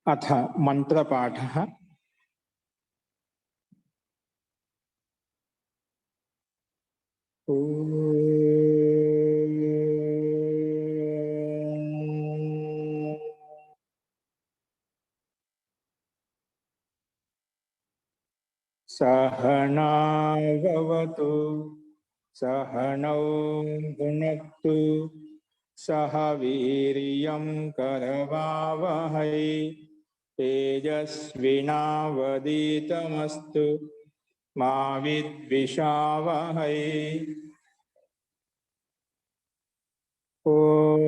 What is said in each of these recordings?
अथ मंत्रपाठः। सहना भवतु सहनौ भुनक्तु सह वीर्यं करवावहै तेजस्विनावधीतमस्तु मा विद्विषावहै। ओम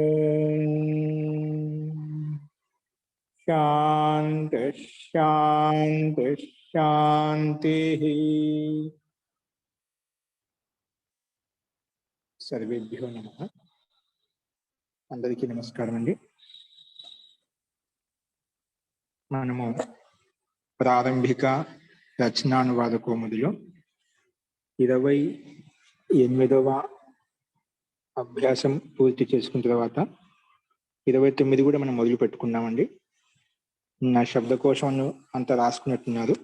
शांति शांति शांति। सर्वेभ्यो नमः। अंदरिकी नमस्कारम अंडी। మనము ప్రారంభిక రచనానువాద కోముదిలో 28వ అభ్యాసం పూర్తి చేసుకున్న తర్వాత 29 కూడా మనం మొదలు పెట్టుకున్నామండి. నా శబ్దకోశంను అంత రాసుకున్నట్టున్నారు.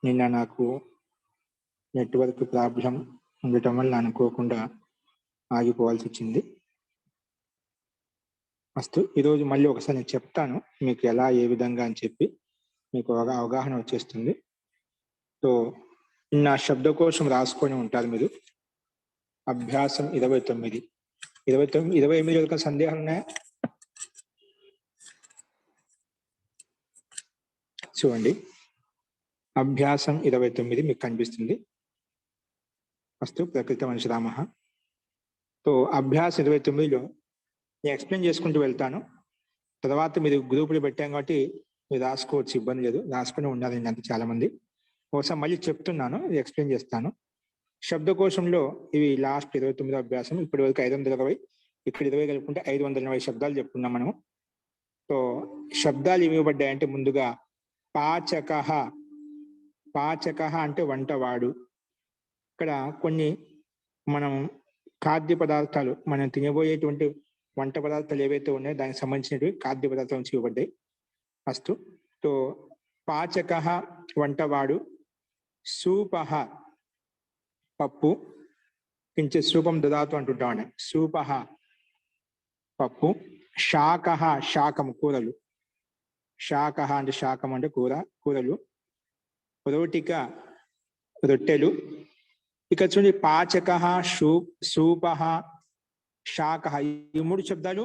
నిన్న నాకు నెట్వర్క్ ప్రాబ్లం ఉండటం వల్ల అనుకోకుండా ఆగిపోవాల్సి వచ్చింది. ఫస్ట్ ఈరోజు మళ్ళీ ఒకసారి నేను చెప్తాను మీకు ఎలా ఏ విధంగా అని చెప్పి మీకు అవగాహన వచ్చేస్తుంది. సో నా శబ్దకోశం రాసుకొని ఉంటారు మీరు. అభ్యాసం 29 యొక్క సందేహాలు ఉన్నాయా? చూడండి, అభ్యాసం 29 మీకు కనిపిస్తుంది. ఫస్ట్ ప్రకృతి మనుషరామ. సో అభ్యాసం 29లో నేను ఎక్స్ప్లెయిన్ చేసుకుంటూ వెళ్తాను. తర్వాత మీరు గ్రూపులు పెట్టాం కాబట్టి మీరు రాసుకోవచ్చు, ఇబ్బంది లేదు. రాసుకుని ఉండాలి అంత చాలా మంది. ఒకసారి మళ్ళీ చెప్తున్నాను, ఎక్స్ప్లెయిన్ చేస్తాను. శబ్దకోశంలో ఇవి లాస్ట్ 29 అభ్యాసం. ఇప్పటి వరకు 520, ఇక్కడ 20 కలుపుకుంటే 540 శబ్దాలు చెప్పుకున్నాం మనము. సో శబ్దాలు ఏమి ఇవ్వబడ్డాయంటే ముందుగా పాచకః. పాచకః అంటే వంటవాడు. ఇక్కడ కొన్ని మనం ఖాద్య పదార్థాలు, మనం తినబోయేటువంటి వంట పదార్థాలు ఏవైతే ఉన్నాయో దానికి సంబంధించినవి ఖాద్య పదార్థాల నుంచి ఇవ్వబడ్డాయి. ఫస్ట్ సో పాచకః వంటవాడు, సూపః పప్పు, కించిత్ సూపం దదాతు అంటుంటామని, సూపః పప్పు, శాకః శాకము కూరలు, శాకః అంటే శాకం అంటే కూరలు, రోటిక రొట్టెలు. ఇక చూడండి పాచకః సూపః శాకః, ఈ 3 శబ్దాలు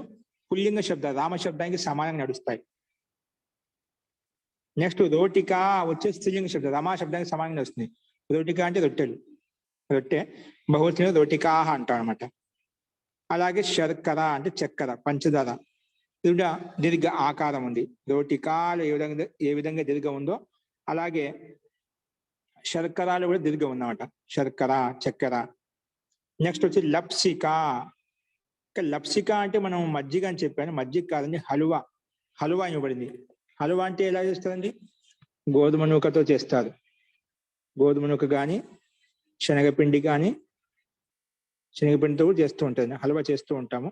పుల్లింగ శబ్దాలు, రామ శబ్దానికి సమానంగా నడుస్తాయి. నెక్స్ట్ రోటిక వచ్చే స్త్రీలింగ శబ్దం, రమా శబ్దానికి సమానంగా వస్తుంది. రోటిక అంటే రొట్టెలు, రొట్టె బహువచనం రోటికాహ అంటాం అనమాట. అలాగే శర్కర అంటే చక్కెర, పంచదార, ఇది దీర్ఘ ఆకారం ఉంది. రోటికాలు ఏ విధంగా దీర్ఘ ఉందో అలాగే శర్కరాలు కూడా దీర్ఘ ఉందన్నమాట. శర్కర చక్కెర. నెక్స్ట్ వచ్చి లప్సిక. లప్సిక అంటే మనం మజ్జిగ అని చెప్పాను, మజ్జిగ కాదండి, హల్వా. హల్వా ఇవ్వబడింది. హల్వా అంటే ఎలా చేస్తారండి? గోధుమ నూకతో చేస్తారు. గోధుమ నూక కానీ శనగపిండి కానీ, శనగపిండితో కూడా చేస్తూ ఉంటుంది, హల్వా చేస్తూ ఉంటాము.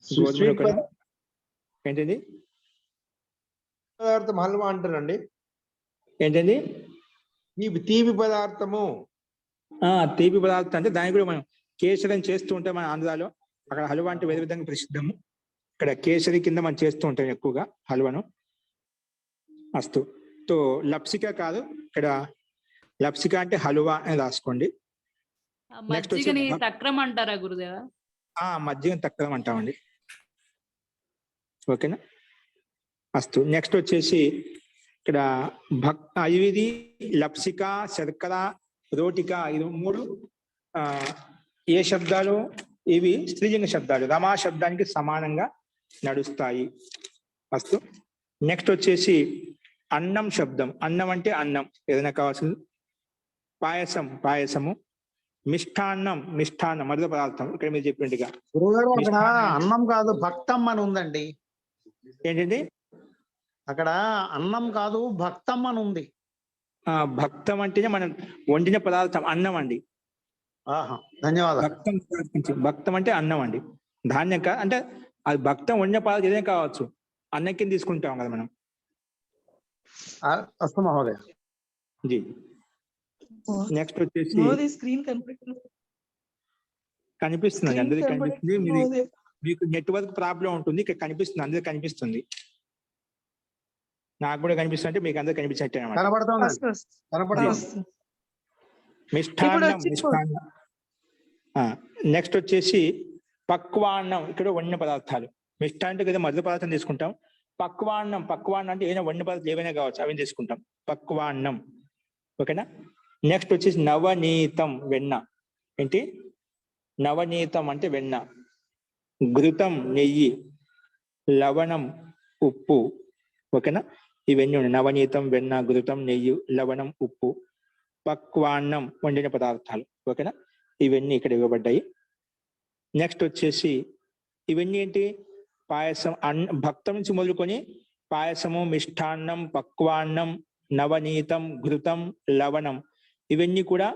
గోధుమ నూక ఏంటండి పదార్థం హల్వా అంటారండి. ఏంటండి? తీపి పదార్థము. తీపి పదార్థం అంటే దానికి కూడా మనం కేసరి చేస్తూ ఉంటాం మన ఆంధ్రాలో. అక్కడ హల్వా అంటే వేరే విధంగా ప్రసిద్ధము. ఇక్కడ కేసరి కింద మనం చేస్తూ ఉంటాం ఎక్కువగా హల్వాను. అస్తు. తో లప్సిక కాదు, ఇక్కడ లప్సిక అంటే హల్వా అని రాసుకోండి. నెక్స్ట్ వచ్చి తక్రం అంటారా గురుదేవా? మజ్జిగ తక్రం అంటామండి. ఓకేనా? అస్తు. నెక్స్ట్ వచ్చేసి ఇక్కడ ఇది లప్సిక, శర్కర, రోటిక, ఇది 3 ఏ శబ్దాలు? ఇవి స్త్రీలింగ శబ్దాలు, రమా శబ్దానికి సమానంగా నడుస్తాయి. అస్తు. నెక్స్ట్ వచ్చేసి అన్నం శబ్దం. అన్నం అంటే అన్నం, ఏదైనా కావాల్సింది. పాయసం పాయసము, మిష్టాన్నం మిష్టాన్నం మధుర పదార్థం. ఇక్కడ మీరు చెప్పినట్టుగా అన్నం కాదు భక్తం అని ఉందండి. ఏంటండి? అక్కడ అన్నం కాదు భక్తం అని ఉంది. భక్తం అంటేనే మనం వండిన పదార్థం అన్నం అండి. ధన్యవాదాలు. భక్తం అంటే అన్నం అండి, ధాన్యం అంటే అది భక్తం వండిన పదార్థం ఏదైనా కావచ్చు. అన్నం కింద తీసుకుంటాం కదా మనం. अस्तु महोदय. జీ నెక్స్ట్ వచ్చేసి మోదీ స్క్రీన్ కనిపిస్తుంది. కనిపిస్తుంది, స్క్రీన్ అందరికి కనిపిస్తుంది. కనబడట్లేదు మోదీ. మీకు నెట్వర్క్ ప్రాబ్లం ఉంటుంది, ఇక్కడ కనిపిస్తుంది, అందరికి కనిపిస్తుంది. నాకు కూడా కనిపిస్తుంది, అంటే మీకు అందరికి కనిపించట్టే అన్నమాట. కనబడుతోంది, వస్తుంది. కనబడుతోంది. మిష్టాన్నం, మిష్టాన్నం. నెక్స్ట్ వచ్చేసి పక్వాన్నం. ఇక్కడ వండిన పదార్థాలు. మిష్ట అంటే కదా మధుర పదార్థం తీసుకుంటాం. పక్వాన్నం, పక్వాన్నం అంటే ఏదైనా వండిన పదార్థాలు ఏవైనా కావచ్చు, అవి తీసుకుంటాం. పక్వాన్నం. ఓకేనా. నెక్స్ట్ వచ్చేసి నవనీతం, వెన్న. ఏంటి? నవనీతం అంటే వెన్న. ఘృతం, నెయ్యి. లవణం, ఉప్పు. ఓకేనా. ఇవన్నీ ఉన్నాయి. నవనీతం, వెన్న, ఘృతం, నెయ్యి, లవణం, ఉప్పు. పక్వాన్నం, వండిన పదార్థాలు. ఓకేనా. ఇవన్నీ ఇక్కడ ఇవ్వబడ్డాయి. నెక్స్ట్ వచ్చేసి ఇవన్నీ ఏంటి? పాయసం, భక్తం నుంచి మొదలుకొని పాయసము, మిష్టాన్నం, పక్వాన్నం, నవనీతం, ఘృతం, లవణం, ఇవన్నీ కూడా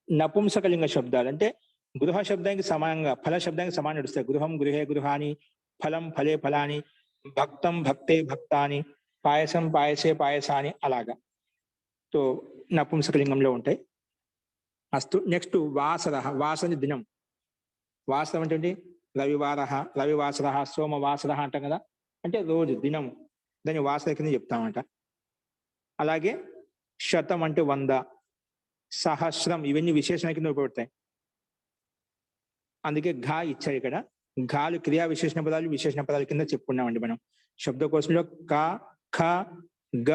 నపుంసకలింగ శబ్దాలు. అంటే గృహ శబ్దానికి సమానంగా ఫల శబ్దానికి సమానం నడుస్తాయి. గృహం, గృహే, గృహాని. ఫలం, ఫలే, ఫలాని. భక్తం, భక్తే, భక్తాని. పాయసం, పాయసే, పాయసాని. అలాగా సో నపుంసకలింగంలో ఉంటాయి. అస్తు. నెక్స్ట్ వాసర. వాసన దినం. వాసరం అంటే రవివార, రవివాసర, సోమవాసర అంటాం కదా, అంటే రోజు, దినము. దాన్ని వాసర కింద చెప్తామంట. అలాగే శతం అంటే 100, సహస్రం, ఇవన్నీ విశేషణ కింద ఉపయోగపడతాయి. అందుకే ఘా ఇచ్చారు ఇక్కడ. ఘాలు క్రియా విశేషణ పదాలు, విశేషణ పదాల కింద చెప్పుకున్నామండి మనం. శబ్దకోశంలో క, ఖ, గ,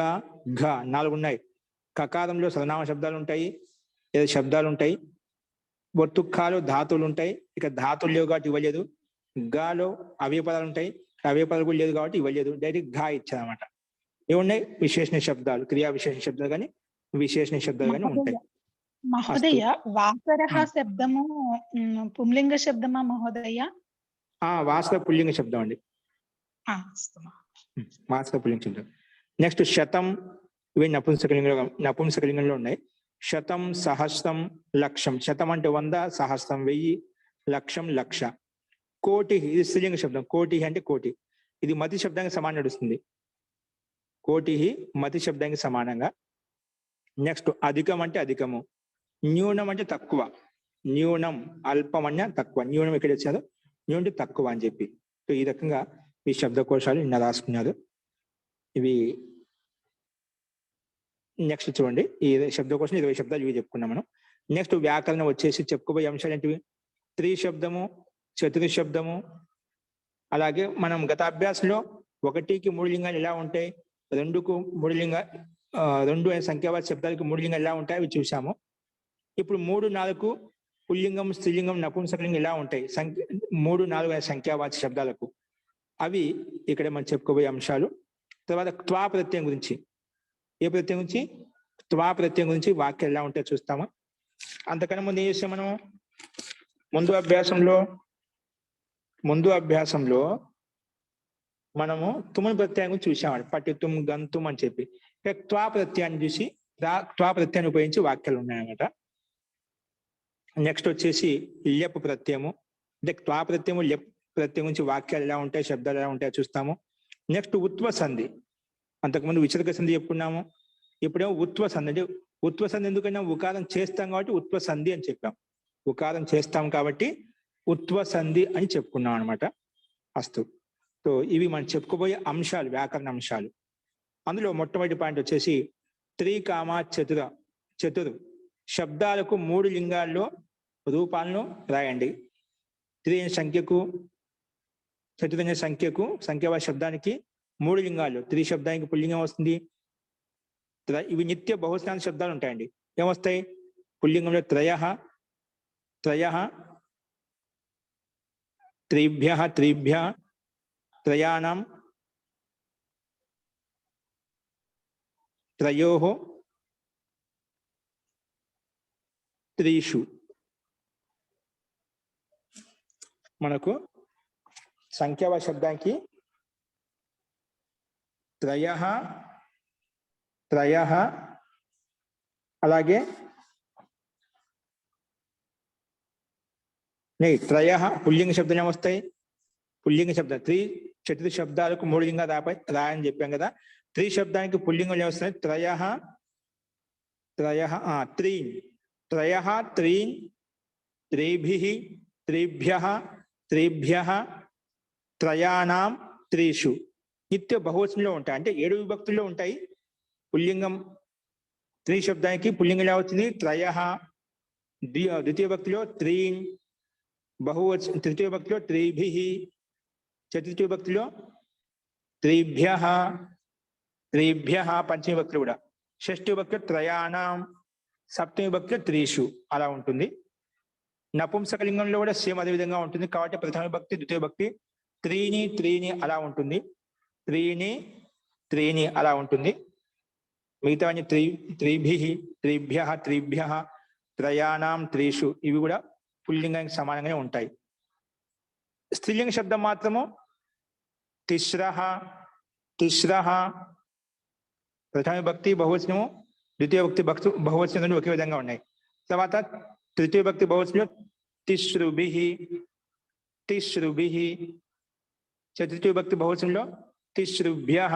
ఘ 4 ఉన్నాయి. కకారంలో సర్వనామ శబ్దాలు ఉంటాయి, ఏదో శబ్దాలు ఉంటాయి. ఒత్తుక్కాలో ధాతువులు ఉంటాయి. ఇక ధాతువులు లేవు కాబట్టి ఇవ్వలేదు. గాలో అవయ పదాలు ఉంటాయి, అవయ పదాలు కూడా లేదు కాబట్టి ఇవ్వలేదు. డైరెక్ట్ ఘా ఇచ్చారన్నమాట. ఏమున్నాయి? విశేషణ శబ్దాలు, క్రియా విశేషణ శబ్దాలు కానీ విశేషణ శబ్దాలు కానీ ఉంటాయి. మహోదయ, వాసరః శబ్దము పుంలింగ శబ్దమా మహోదయ? వాసర పుల్లింగ శబ్దం అండి. వాసర పుల్లింగ శబ్దం. నెక్స్ట్ శతం, ఇవి నపుంసకలింగంలో ఉన్నాయి. శతం, సహస్రం, లక్షం. శతం అంటే 100, సహస్రం 1000, లక్షం లక్ష. కోటి, ఇది స్త్రీలింగ శబ్దం. కోటి అంటే కోటి. ఇది మతి శబ్దానికి సమానం నడుస్తుంది. కోటి మతి శబ్దానికి సమానంగా. నెక్స్ట్ అధికం అంటే అధికము. న్యూనం అంటే తక్కువ. న్యూనం, అల్పం అన్న తక్కువ. న్యూనం ఎక్కడ వచ్చారు? న్యూనం అంటే తక్కువ అని చెప్పి. సో ఈ రకంగా ఈ శబ్దకోశాలు నిన్న రాసుకున్నారు. ఇవి నెక్స్ట్ చూడండి. ఈ శబ్దకోశం 20 శబ్దాలు ఇవి చెప్పుకున్నాం మనం. నెక్స్ట్ వ్యాకరణం వచ్చేసి చెప్పుకోబోయే అంశాలు ఏంటివి? త్రీ శబ్దము, చతుర్ శబ్దము. అలాగే మనం గత అభ్యాసంలో 1కి 3 లింగాలు ఎలా ఉంటాయి, 2కు 3 లింగాలు, 2 అనే సంఖ్యావాచ శబ్దాలకు 3 లింగాలు ఎలా ఉంటాయి అవి చూసాము. ఇప్పుడు 3, 4 పుల్లింగం, స్త్రీలింగం, నపుంసకలింగం ఎలా ఉంటాయి 3, 4 అనే సంఖ్యావాచ శబ్దాలకు, అవి ఇక్కడ మనం చెప్పుకోబోయే అంశాలు. తర్వాత త్వా ప్రత్యయం గురించి, ఏ ప్రత్యయం గురించి? త్వా ప్రత్యయం గురించి వాక్యం ఎలా ఉంటాయో చూస్తామా. అంతకన్నా ముందు ఏం చేస్తాం మనం? ముందు అభ్యాసంలో మనము తుమని ప్రత్యయం గురించి చూసామండి. పట్టితుం, గంతుం అని చెప్పి. త్వా ప్రత్యయాన్ని చూసి త్వా ప్రత్యయాన్ని ఉపయోగించి వాక్యాలు ఉన్నాయన్నమాట. నెక్స్ట్ వచ్చేసి ల్యప్ ప్రత్యయము. అంటే త్వా ప్రత్యయము, ల్యప్ ప్రత్యయం గురించి వాక్యాలు ఎలా ఉంటాయి, శబ్దాలు ఎలా ఉంటాయో చూస్తాము. నెక్స్ట్ ఉత్వ సంధి. అంతకుముందు విచరక సంధి చెప్పుకున్నాము. ఇప్పుడేమో ఉత్వ సంధి. అంటే ఉత్వ సంధి ఎందుకన్నా ఉకారం చేస్తాం కాబట్టి ఉత్వ సంధి అని చెప్పాం. ఉకారం చేస్తాం కాబట్టి ఉత్వ సంధి అని చెప్పుకున్నాం అనమాట. అస్తు. సో ఇవి మనం చెప్పుకోబోయే అంశాలు, వ్యాకరణ అంశాలు. అందులో మొట్టమొదటి పాయింట్ వచ్చేసి త్రీ కామా చతుర్ శబ్దాలకు 3 లింగాల్లో రూపాలను రాయండి. త్రీ అనే సంఖ్యకు, చతుర్ అనే సంఖ్యకు, సంఖ్యావాచ శబ్దానికి 3 లింగాలు. త్రీ శబ్దానికి పుల్లింగం వస్తుంది. ఇవి నిత్య బహుస్నాన శబ్దాలు ఉంటాయండి. ఏమొస్తాయి? పుల్లింగంలో త్రయః, త్రిభ్యః, త్రయాణం, త్రయోః, త్రీషు. మనకు సంఖ్యావాచ శబ్దానికి త్రయః, అలాగే త్రయః పుల్లింగ శబ్దం ఏమొస్తాయి? పుల్లింగ శబ్దం చతుర్ శబ్దాలకు మూడు లింగాలు రాయని చెప్పాం కదా. త్రీ శబ్దానికి పుల్లింగం ఏమొస్తున్నాయి? త్రయః త్రయః త్రీన్ త్రయః త్రీన్ త్రిభిః త్రిభ్యః త్రిభ్యః త్రయాణాం త్రీషు. నిత్య బహువచనంలో ఉంటాయి, అంటే 7 విభక్తుల్లో ఉంటాయి. పుల్లింగం త్రీ శబ్దానికి పుల్లింగం ఎలా వచ్చింది? త్రయః. ద్వితీయ భక్తిలో త్రీన్, తృతీయ భక్తిలో త్రిభిః, చతుర్థ విభక్తిలో త్రిభ్యః త్రిభ్యః, పంచమ విభక్తులు కూడా. షష్ఠ విభక్తిలో త్రయాణాం, సప్తమ విభక్తిలో త్రీషు అలా ఉంటుంది. నపుంసకలింగంలో కూడా సేమ్ అదే విధంగా ఉంటుంది. కాబట్టి ప్రథమ విభక్తి ద్వితీయ విభక్తి త్రీని త్రీని అలా ఉంటుంది, త్రీని త్రీని అలా ఉంటుంది. మిగతా త్రిభిః త్రిభ్యః త్రిభ్యః త్రయాణాం త్రీషు ఇవి కూడా పుల్లింగానికి సమానంగానే ఉంటాయి. స్త్రీలింగ శబ్దం మాత్రము తిస్రః తిస్రః, ప్రథమ విభక్తి బహువచనము, ద్వితీయ భక్తి బహువచనం ఒకే విధంగా ఉన్నాయి. తర్వాత తృతీయ భక్తి బహువచనంలో తిస్రుభిః తిస్రుభిః, చతుర్థ విభక్తి బహువచనంలో తిస్రుభ్యః,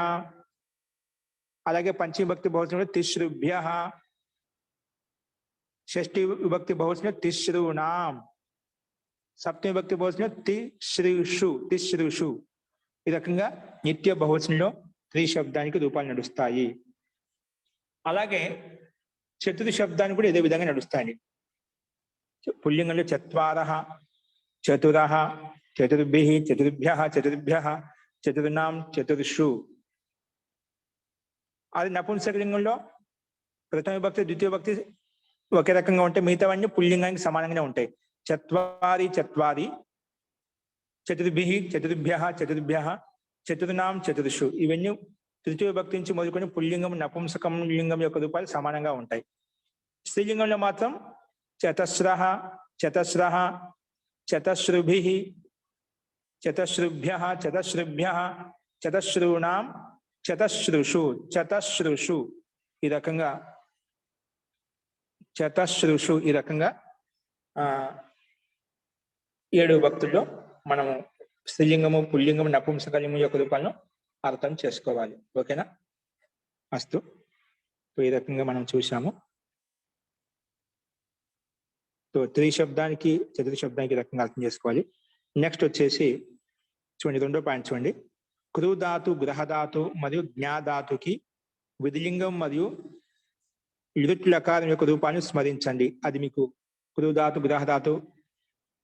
అలాగే పంచమ విభక్తి బహువచనంలో తిస్రుభ్యః, షష్ఠి విభక్తి బహువచనంలో తిస్రూణాం, సప్తమ విభక్తి బహువచనంలో తిస్రుషు. ఈ రకంగా నిత్య బహువచనంలో త్రీ శబ్దానికి రూపాలు నడుస్తాయి. అలాగే చతుర్ శబ్దానికి కూడా ఇదే విధంగా నడుస్తాయి. పుల్లింగంలో చత్వారః చతురః చతుర్భిః చతుర్భ్యః చతుర్భ్యః చతుర్నాం చతుర్షు. అది నపుంసకలింగంలో ప్రథమ విభక్తి ద్వితీయ విభక్తి ఒకే రకంగా ఉంటాయి, మిగతావన్నీ పుల్లింగానికి సమానంగానే ఉంటాయి. చత్వారి చత్వారి, చతుర్భిః చతుర్భ్యః చతుర్భ్యః చతుర్నాం చతుర్షు. ఇవన్నీ తృతీయ విభక్తి నుంచి మొదలుకొని పుల్లింగం నపుంసకం లింగం యొక్క రూపాలు సమానంగా ఉంటాయి. స్త్రీలింగంలో మాత్రం చతస్రః చతస్రః చతశ్రుభిః చతశ్రుభ్యః చతశ్రుభ్యః చతశ్రూణాం చతశ్రుషు చతశ్రుషు. ఈ రకంగా చతశ్రుషు ఈ రకంగా 7 భక్తుల్లో మనము స్త్రీలింగము పుల్లింగము నపుంసకలింగం యొక్క రూపాలను అర్థం చేసుకోవాలి. ఓకేనా? అస్తు. ఈ రకంగా మనం చూసాము. త్రీ శబ్దానికి చతుర్ శబ్దానికి రకంగా అర్థం చేసుకోవాలి. నెక్స్ట్ వచ్చేసి చూడండి, 2వ పాయింట్ చూడండి. క్రూధాతు గ్రహధాతు మరియు జ్ఞాధాతుకి విధిలింగం మరియు లిట్ లకారం యొక్క రూపాన్ని స్మరించండి. అది మీకు క్రూధాతు గ్రహధాతు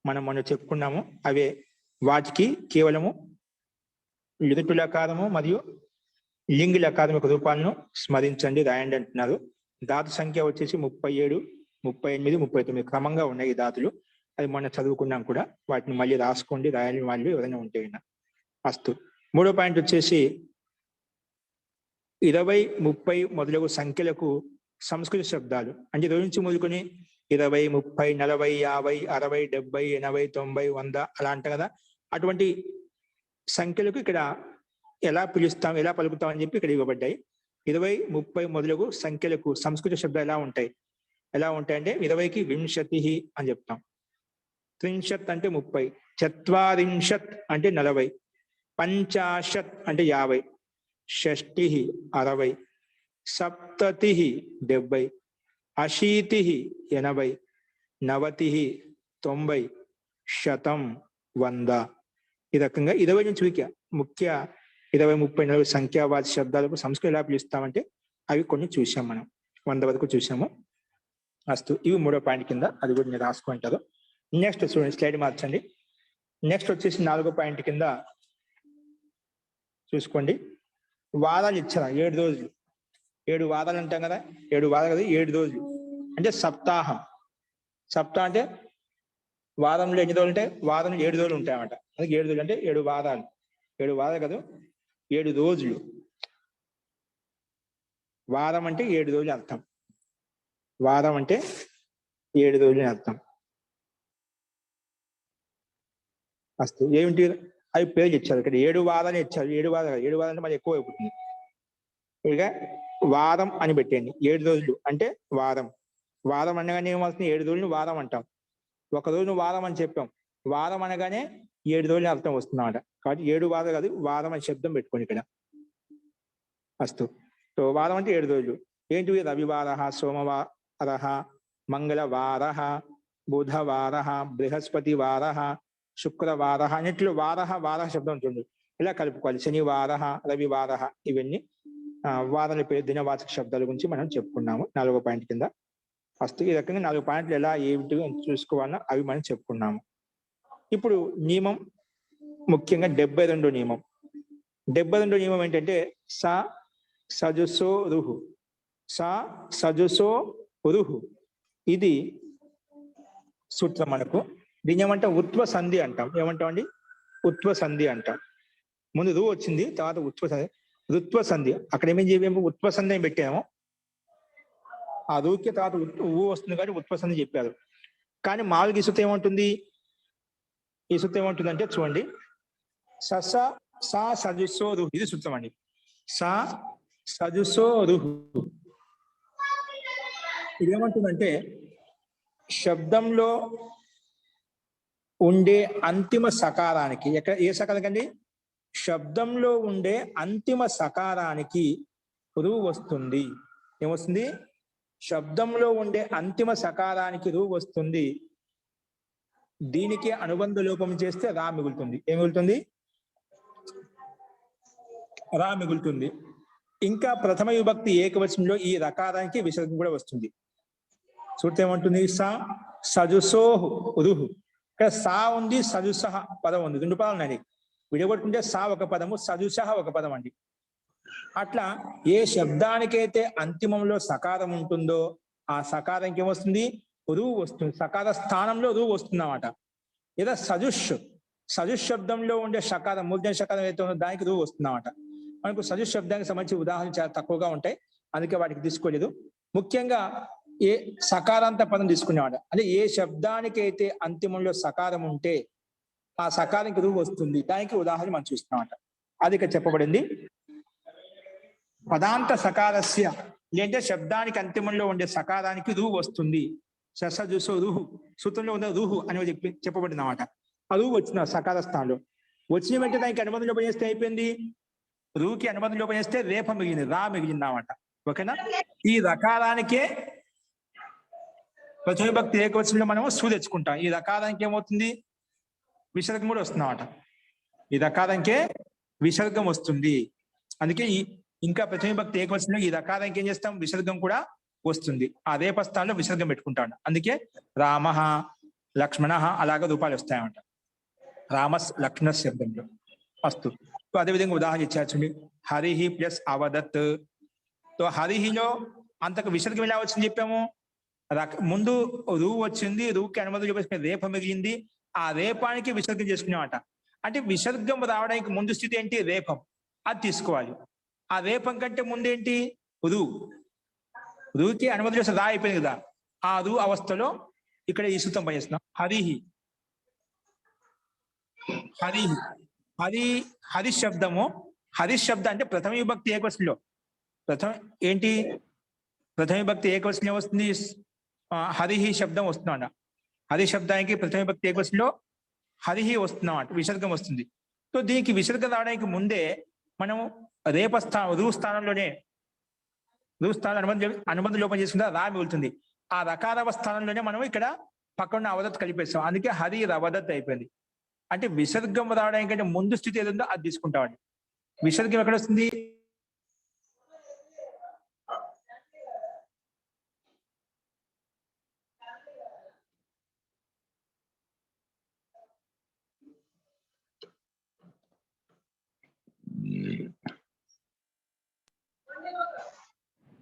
మనం మొన్న చెప్పుకున్నాము. అవే వాటికి కేవలము లిట్ లకారము మరియు లింగి లకారం యొక్క రూపాలను స్మరించండి, రాయండి అంటున్నారు. ధాతు సంఖ్య వచ్చేసి 37, 38, 39 క్రమంగా ఉన్నాయి ఈ ధాతులు. అది మొన్న చదువుకున్నాం కూడా. వాటిని మళ్ళీ రాసుకోండి, రాయని వాళ్ళు ఎవరైనా ఉంటే. అస్తు. 3వ పాయింట్ వచ్చేసి 20, 30 మొదలగు సంఖ్యలకు సంస్కృత శబ్దాలు, అంటే 2 నుంచి మొదలుకొని 20, 30, 40, 50, 60, 70, 80, 90, 100 అలా అంట కదా. అటువంటి సంఖ్యలకు ఇక్కడ ఎలా పిలుస్తాం, ఎలా పలుకుతాం అని చెప్పి ఇక్కడ ఇవ్వబడ్డాయి. 20, 30 మొదలగు సంఖ్యలకు సంస్కృత శబ్దాలు ఎలా ఉంటాయంటే 20కి వింశతిః అని చెప్తాం, 30 అంటే 30, 40 అంటే 40, 50 అంటే 50, 60 60, 70 70, 80 80, 90 90, 100 100. ఈ రకంగా 20 నుంచి ముఖ్య 20, 30, 40 సంఖ్యావాచి శబ్దాలకు సంస్కృతం ఎలా పిలుస్తామంటే అవి కొన్ని చూసాం మనం, 100 వరకు చూసాము. అస్తు. ఇవి 3వ పాయింట్ కింద, అది కూడా నేను రాసుకుంటారు. నెక్స్ట్ చూడండి, స్లైడ్ మార్చండి. నెక్స్ట్ వచ్చేసి 4వ పాయింట్ కింద చూసుకోండి. వారాలు ఇచ్చారు 7 రోజులు. 7 వారాలు అంటాం కదా, 7 వారాలు కదా, 7 రోజులు అంటే సప్తాహం. సప్తాహం అంటే వారంలో ఎన్ని రోజులు ఉంటాయి? వారంలో 7 రోజులు ఉంటాయి అన్నమాట. అందుకే 7 రోజులు అంటే 7 వారాలు. 7 వారాలు కదా, 7 రోజులు. వారం అంటే 7 రోజులు అర్థం. వారం అంటే 7 రోజులు అర్థం. అస్తు. ఏమిటి అవి పేర్లు ఇచ్చారు ఇక్కడ. 7 వారాలు ఇచ్చారు. 7 వారాలు 7 వారాలు అంటే మరి ఎక్కువ అయిపోతుంది. ఇక వారం అని పెట్టండి. 7 రోజులు అంటే వారం. వారం అనగానే ఏమవుతుంది? 7 రోజులు వారం అంటాం. ఒక రోజును వారం అని చెప్పాం. వారం అనగానే 7 రోజులు అర్థం వస్తుంది అన్నమాట. కాబట్టి 7 వారాలు కాదు, వారం అనే శబ్దం పెట్టుకోండి ఇక్కడ. అస్తు. సో వారం అంటే 7 రోజులు. ఏంటి? రవివార, సోమవార, మంగళవార, బుధవార, బృహస్పతివార, శుక్రవార అన్నిట్లో వార శబ్దం ఉంటుంది. ఇలా కలుపుకోవాలి. శనివార, రవివార, ఇవన్నీ వారాల పేరు దినవాచక శబ్దాల గురించి మనం చెప్పుకున్నాము 4వ పాయింట్ కింద. ఫస్ట్ ఈ రకంగా 4 పాయింట్లు ఎలా ఏమిటి చూసుకోవాలన్నా అవి మనం చెప్పుకున్నాము. ఇప్పుడు నియమం, ముఖ్యంగా 72 నియమం. 72 నియమం ఏంటంటే సజుసో రుహు, సజుసో రుహు. ఇది సూత్రం మనకు. దీని ఏమంటాం? ఉత్వ సంధి అంటాం. ఏమంటాం అండి? ఉత్వ సంధి అంటాం. ముందు రు వచ్చింది, తర్వాత రుత్వ సంధి. అక్కడ ఏమేమి ఉత్వ సంధి అని పెట్టాము. ఆ రూకి తర్వాత ఊ వస్తుంది కాబట్టి ఉత్వ సంధి చెప్పారు. కానీ మామూలుగా ఈ సూత్రం ఏమంటుంది? ఈ సూత్రం ఏమంటుందంటే చూడండి, సజుసో రుహు. ఇది సూత్రం అండి. సజుసో రుహు. ఇది ఏమంటుందంటే శబ్దంలో ఉండే అంతిమ సకారానికి, ఏ సకారానికి అండి? శబ్దంలో ఉండే అంతిమ సకారానికి రు వస్తుంది. ఏమొస్తుంది? శబ్దంలో ఉండే అంతిమ సకారానికి రు వస్తుంది. దీనికి అనుబంధ లోపం చేస్తే రా మిగులుతుంది. ఏం మిగులుతుంది? రా మిగులుతుంది. ఇంకా ప్రథమ విభక్తి ఏకవచనంలో ఈ రకారానికి విసర్గం కూడా వస్తుంది. సూత్రం ఏమంటుంది? సజుసోహు రుహు. ఇక్కడ సా ఉంది, సజుసహ పదం ఉంది. 2 పదాలు ఉన్నాయి. విడగొట్టుకుంటే సా ఒక పదము, సజుసహ ఒక పదం అండి. అట్లా ఏ శబ్దానికైతే అంతిమంలో సకారం ఉంటుందో ఆ సకారానికి ఏమొస్తుంది? రు వస్తుంది. సకార స్థానంలో రు వస్తుంది అన్నమాట. లేదా సజుష్ శబ్దంలో ఉండే సకారం, మూర్ధన్య సకారం ఏదైతే ఉందో దానికి రు వస్తుంది అన్నమాట. మనకు సజుష్ శబ్దానికి సంబంధించి ఉదాహరణ చాలా తక్కువగా ఉంటాయి, అందుకే వాటికి తీసుకోలేదు. ముఖ్యంగా ఏ సకారాంత పదం తీసుకునేవాడ, అంటే ఏ శబ్దానికైతే అంతిమంలో సకారం ఉంటే ఆ సకారానికి రు వస్తుంది, దానికి ఉదాహరణ మనం చూస్తున్నామట. అది ఇక్కడ చెప్పబడింది. పదాంత సకారస్య, లేదంటే శబ్దానికి అంతిమంలో ఉండే సకారానికి రు వస్తుంది. సజుసో రుహు. సూత్రంలో ఉన్న రుహు అని చెప్పబడింది అన్నమాట. ఆ రు వచ్చిన సకార స్థానంలో వచ్చిన వెంటనే దానికి అనుబంధం లోపం చేస్తే అయిపోయింది. రూకి అనుబంధం లోపం చేస్తే రేప మిగిలింది, రా మిగిలింది అన్నమాట. ఓకేనా? ఈ రకారానికే ప్రథమ విభక్తి ఏకవచనంలో మనము సు తెచ్చుకుంటాం. ఈ రకారానికి ఏమవుతుంది? విసర్గం కూడా వస్తుంది అన్నమాట. ఈ రకారానికే విసర్గం వస్తుంది. అందుకే ఇంకా ప్రథమ విభక్తి ఏకవచనంలో ఈ రకారానికి ఏం చేస్తాం? విసర్గం కూడా వస్తుంది. ఆ రేప స్థానంలో విసర్గం పెట్టుకుంటాం. అందుకే రామ, లక్ష్మణ అలాగా రూపాలు వస్తాయన్నమాట రామ లక్ష్మణ శబ్దంలో. వస్తు. అదేవిధంగా ఉదాహరణ ఇచ్చారు. హరిహి ప్లస్ అవదత్. హరిహిలో అంతకు విసర్గం ఎలా వచ్చింది చెప్పాము? ముందు రు వచ్చింది, రూకి అనుమతి చూపించిన రేప మిగిలింది. ఆ రేపానికి విసర్గం చేసుకునేమాట. అంటే విసర్గం రావడానికి ముందు స్థితి ఏంటి? రేపం. అది తీసుకోవాలి. ఆ రేపం కంటే ముందేంటి? రు. రూకి అనుమతి చేస్తే రా అయిపోయింది కదా. ఆ రు అవస్థలో ఇక్కడ ఈ సూత్రం పనిచేస్తున్నాం. హరిహి, హరిహి, హరి శబ్దము. హరి శబ్దం అంటే ప్రథమ విభక్తి ఏకవచనంలో ఏంటి? ప్రథమ విభక్తి ఏకవచనం వస్తుంది, హరిహి శబ్దం వస్తుందన్నమాట. హరి శబ్దానికి ప్రథమ విభక్తి ఏకవచనంలో హరిహి వస్తుందన్నమాట, విసర్గం వస్తుంది. సో దీనికి విసర్గం రావడానికి ముందే మనం రేప రు స్థానంలోనే అనుబంధ లోపం చేసుకుంటే రా మిగులుతుంది. ఆ రకారవ స్థానంలోనే మనం ఇక్కడ పక్కన అవదత్ కలిపేస్తాం. అందుకే హరి రవదత్ అయిపోయింది. అంటే విసర్గం రావడానికి ముందు స్థితి ఏదో అది తీసుకుంటామండి. విసర్గం ఎక్కడ వస్తుంది?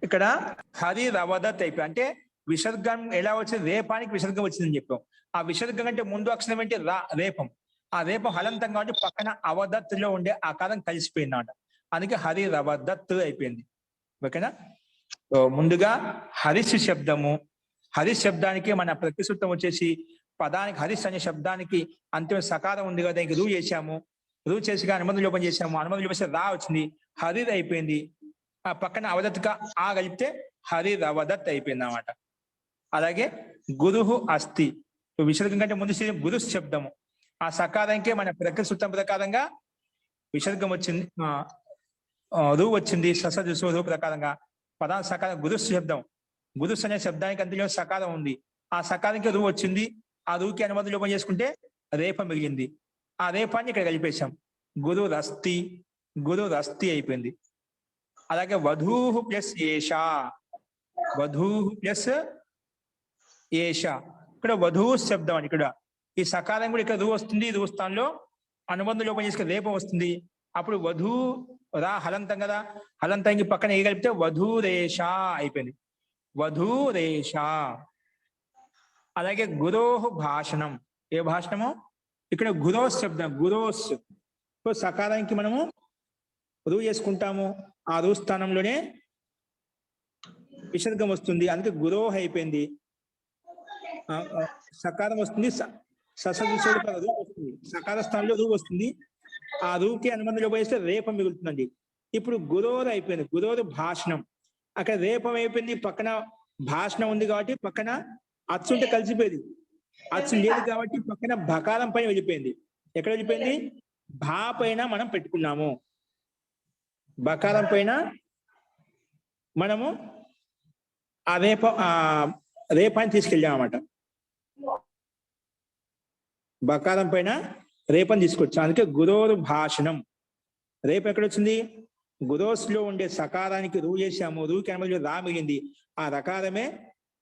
ఇక్కడ హరి రవదత్ అయిపోయి, అంటే విసర్గం ఎలా వచ్చింది? రేపానికి విసర్గం వచ్చిందని చెప్పాం. ఆ విసర్గం కంటే ముందు అక్షరం ఏంటి? రేపం. ఆ రేపం హలంతం కాబట్టి పక్కన అవదత్తులో ఉండే ఆకారం కలిసిపోయింది అన్నమాట. అందుకే హరి రవదత్ అయిపోయింది. ఓకేనా? ముందుగా హరిష్ శబ్దము. హరిష్ శబ్దానికి మన ప్రతిసూత్రం వచ్చేసి పదానికి హరిష్ అనే శబ్దానికి అంతిమ సకారం ఉంది కదా, దానికి రు చేశాము. రు చేసిగా అనుబంధ లోపం చేశాము. అనుబంధ లోపం రా వచ్చింది, హరి అయిపోయింది. ఆ పక్కన అవదత్తుగా ఆ కలిపితే హరి రవదత్ అయిపోయింది అన్నమాట. అలాగే గురుహు అస్తి. విసర్గం కంటే ముందు గురు శబ్దము. ఆ సకారానికే మన ప్రకృతి సూత్రం ప్రకారంగా విసర్గం వచ్చింది, రూ వచ్చింది, సస దిశ రూ ప్రకారంగా పదాల సకారం గురుస్ శబ్దం. గురుస్ అనే శబ్దానికి అంతలో సకారం ఉంది. ఆ సకారానికి రూ వచ్చింది. ఆ రూకి అనుమతి లోపం చేసుకుంటే రేప మిగిలింది. ఆ రేపాన్ని ఇక్కడ కలిపేశాం. గురు రస్తి, గురు రస్తి అయిపోయింది. అలాగే వధూహు ప్లస్ ఏష, వధూహు ప్లస్ ఏష. ఇక్కడ వధూ శబ్దం అని ఇక్కడ ఈ సకారం కూడా ఇక్కడ రూ వస్తుంది. రూ స్థానంలో అనుబంధ లోపం చేసుకుని రేపం వస్తుంది. అప్పుడు వధూ రా హలంతం కదా, హలంతానికి పక్కన ఏ కలిపితే వధూరేష అయిపోయింది. వధూరేష. అలాగే గురోహు భాషణం. ఏ భాషణము? ఇక్కడ గురోస్ శబ్దం, గురోస్. సకారానికి మనము రూ చేసుకుంటాము. ఆ రూ స్థానంలోనే విసర్గం వస్తుంది, అందుకే గురోహ అయిపోయింది. సకారం వస్తుంది, రూ వస్తుంది. సకార స్థానంలో రూ వస్తుంది. ఆ రూకి అనుబంధంలో పోయిస్తే రేపం మిగులుతుందండి. ఇప్పుడు గురోరు అయిపోయింది, గురోరు భాషణం. అక్కడ రేపం అయిపోయింది, పక్కన భాషణం ఉంది కాబట్టి పక్కన అచ్చు ఉంటే కలిసిపోయింది. అచ్చు లేదు కాబట్టి పక్కన బకారం పైన వెళ్ళిపోయింది. ఎక్కడ వెళ్ళిపోయింది? భా పైన మనం పెట్టుకున్నాము. బకారం పైన మనము ఆ రేపాన్ని తీసుకెళ్ళామన్నమాట. బకారం పైన రేపని తీసుకొచ్చాం, అందుకే గురోరు భాషణం. రేపు ఎక్కడ వచ్చింది? గురోస్లో ఉండే సకారానికి రూ చేశాము, రూకి అనుమతి రా మిగిలింది. ఆ రకారమే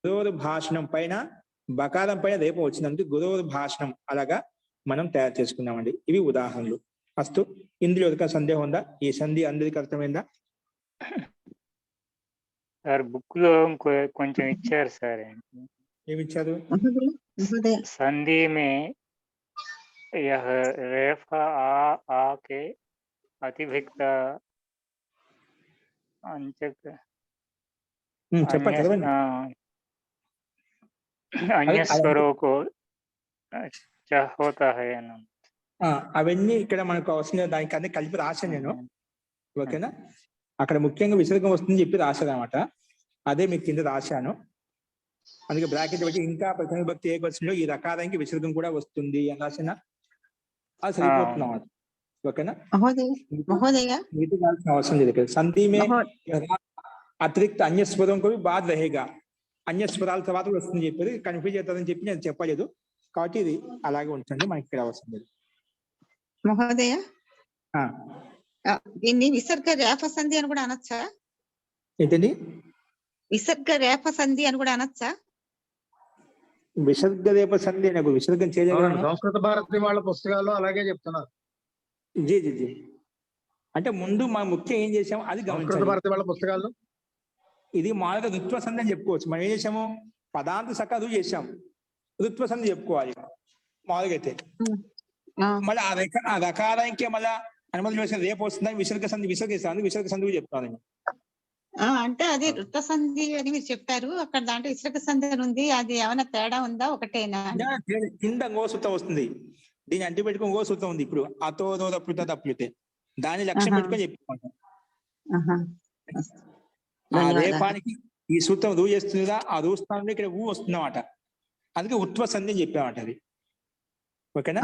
గురోరు భాషణం పైన బకారం పైన రేపం వచ్చింది, అందుకే గురోరు భాషణం. అలాగా మనం తయారు చేసుకున్నామండి. ఇవి ఉదాహరణలు. అస్తు, ఇందులో ఒక సందేహం ఉందా? ఈ సంధి అందరికి అర్థమైందా? సార్ బుక్ లో కొంచెం ఇచ్చారు సార్. ఏమి ఇచ్చారు? సంధి మే यह रेफा आ के अतिभिक्त अंचक अन्य स्वरों को क्या होता है ना. అవన్నీ ఇక్కడ మనకు అవసరం, దానికి అన్ని కలిపి రాశాను నేను. ఓకేనా? అక్కడ ముఖ్యంగా విసర్గం వస్తుంది చెప్పి రాశారనమాట. అదే మీకు కింద రాశాను. అందుకే బ్రాకెట్ పెట్టి ఇంకా ప్రథమ విభక్తి ఏకవచనంలో ఈ రకారానికి విసర్గం కూడా వస్తుంది అని రాసిన. అది సరిపోతున్నాం. ఓకేనా? అవసరం లేదు. సంధి మే అతిరిక్త అన్యస్వరం కూడా బాధ రహేగా, అన్యస్వరాల తర్వాత వస్తుంది చెప్పేది. కన్ఫ్యూజ్ అవుతుందని చెప్పి నేను చెప్పలేదు కాబట్టి ఇది అలాగే ఉంచండి, మనకి ఇక్కడ అవసరం లేదు. మహోదయ, దీన్ని విసర్గ రేఫ సంధి అని కూడా అనొచ్చా? ఏంటండి? విసర్గ రేఫ సంధి అని కూడా అనొచ్చా? విసర్గ రేప సంధి నాకు విసర్గం చేయగలను. సంస్కృత భారతి వాళ్ళ పుస్తకాల్లో అలాగే చెప్తున్నారు. జీ జీ జీ అంటే ముందు మనం ముఖ్యం ఏం చేసాము అది గమనించాలి. సంస్కృత భారతి వాళ్ళ పుస్తకాల్లో ఇది మామూలుగా ఋత్వ సంధి అని చెప్పుకోవచ్చు. మనం ఏం చేసాము? పదాంత సకాదు చేసాము, ఋత్వ సంధి చెప్పుకోవాలి మామూలుగా అయితే. మళ్ళీ ఆ రకారానికి మళ్ళీ అనుమతి వేసిన రేపు వస్తుందని విసర్గ సంధి విసర్గిస్తాను, విసర్గ సంధి చెప్తాను. అంటే అది వృత్త సంధి అని మీరు చెప్పారు, అక్కడ దాంట్లో విసర్గ సంధి అని ఉంది. అది ఏమైనా తేడా ఉందా? ఒకటేనా? కింద గో సూత్రం వస్తుంది, దీన్ని అంటి పెట్టుకుని గో సూత్రం ఉంది. ఇప్పుడు అతో దో తప్లుత తప్లుతే దాన్ని లక్ష్యం పెట్టుకొని చెప్పుకుంటాం. ఆ రేపానికి ఈ సూత్రం రూ చేస్తుందా, ఆ రూ స్థానంలో ఇక్కడ ఊ వస్తుందన్నమాట. అందుకే ఉత్వ సంధి అని చెప్పామట అది. ఓకేనా?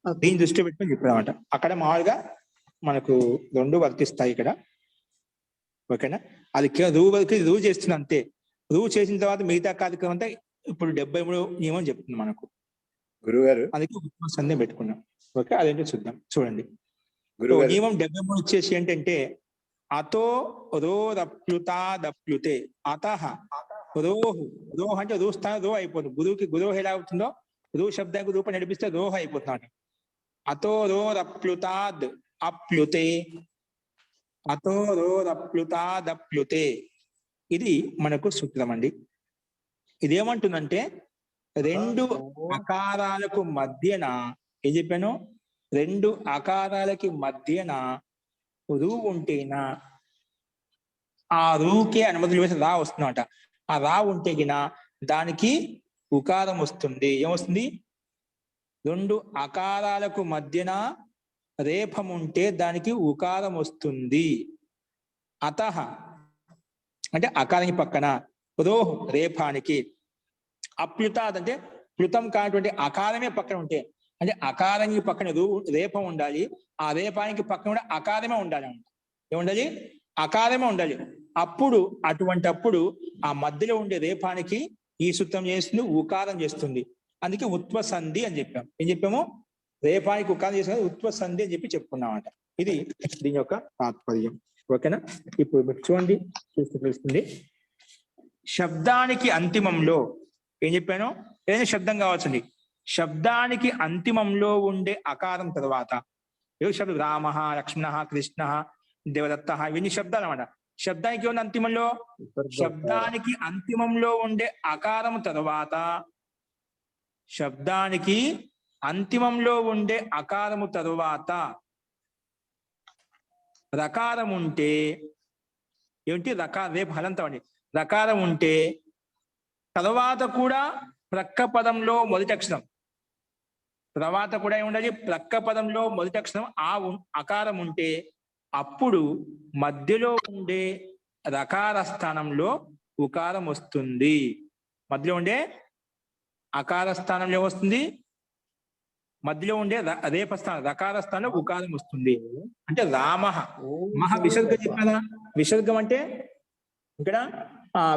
దీన్ని దృష్టి పెట్టుకొని చెప్పామట. అక్కడ మామూలుగా మనకు రెండు వర్తిస్తాయి ఇక్కడ. ఓకేనా? అది రూ వరకు రూ చేస్తుంది అంతే. రూ చేసిన తర్వాత మిగతా కార్యక్రమం అంతా ఇప్పుడు 73 నియమం చెప్తుంది మనకు గురుగారు. అందుకే ఉత్వ సంధి పెట్టుకున్నాం. ఓకే, అదేంటో చూద్దాం. చూడండి, నియమం 73 వచ్చేసి ఏంటంటే అతో రోరప్లుతా దప్లుతే అతః రోహు. రోహ అంటే రూ స్థానం రో అయిపోతుంది. గురువుకి గురోహ ఎలా అవుతుందో రూ శబ్దానికి రూపం నడిపిస్తే రోహ అయిపోతున్నాడు. అతో రోరప్లుతాద్ అప్లుతే, అతో రోరప్లుతాదప్లుతే. ఇది మనకు సూత్రం అండి. ఇదేమంటుందంటే రెండు అకారాలకు మధ్యన ఏం చెప్పాను? రెండు అకారాలకి మధ్యన రూ ఉంటేనా ఆ రూకే అనుమతులు వేసి రా వస్తుందన్నమాట. ఆ రా ఉంటే గిన దానికి ఉకారం వస్తుంది. ఏమొస్తుంది? రెండు అకారాలకు మధ్యన రేఫం ఉంటే దానికి ఉకారం వస్తుంది. అతః అంటే అకారానికి పక్కన, రోహ్ రేఫానికి, అప్లుతాద్ అంటే ప్లుతం కానటువంటి అకారమే పక్కన ఉంటే అంటే అకారానికి పక్కన రేపం ఉండాలి, ఆ రేపానికి పక్కన కూడా అకారమే ఉండాలి అంట. ఏముండాలి? అకారమే ఉండాలి. అప్పుడు ఆ మధ్యలో ఉండే రేపానికి ఈ సూత్రం చేస్తుంది, ఉకారం చేస్తుంది. అందుకే ఉత్వ సంధి అని చెప్పాం. ఏం చెప్పాము? రేపానికి ఉకారం చేస్తుంది, ఉత్వ సంధి అని చెప్పి చెప్పుకున్నామంట. ఇది దీని యొక్క తాత్పర్యం. ఓకేనా? ఇప్పుడు మీరు చూడండి, చూస్తే తెలుస్తుంది. శబ్దానికి అంతిమంలో ఏం చెప్పాను? ఏదైనా శబ్దం కావాల్సింది, శబ్దానికి అంతిమంలో ఉండే అకారం తర్వాత ఏ శబ్దం? రామ, లక్ష్మణ, కృష్ణ, దేవదత్త, ఇవన్నీ శబ్దాలు అన్నమాట. శబ్దానికి ఏముంది అంతిమంలో? శబ్దానికి అంతిమంలో ఉండే అకారం తర్వాత, శబ్దానికి అంతిమంలో ఉండే అకారము తరువాత రకారం ఉంటే ఏమిటి? రేపు హలంతం అండి. రకారం ఉంటే తర్వాత కూడా ప్రక్క పదంలో మొదటి అక్షరం, తర్వాత కూడా ఏముండాలి? ప్రక్క పదంలో మొదటి అక్షరం అకారం ఉంటే అప్పుడు మధ్యలో ఉండే రకార స్థానంలో ఉకారం వస్తుంది. మధ్యలో ఉండే అకార స్థానంలో ఏమొస్తుంది? మధ్యలో ఉండే రేప స్థానం, రకార స్థానంలో ఉకారం వస్తుంది. అంటే రామ విసర్గం చెప్పారా? విసర్గం అంటే ఇక్కడ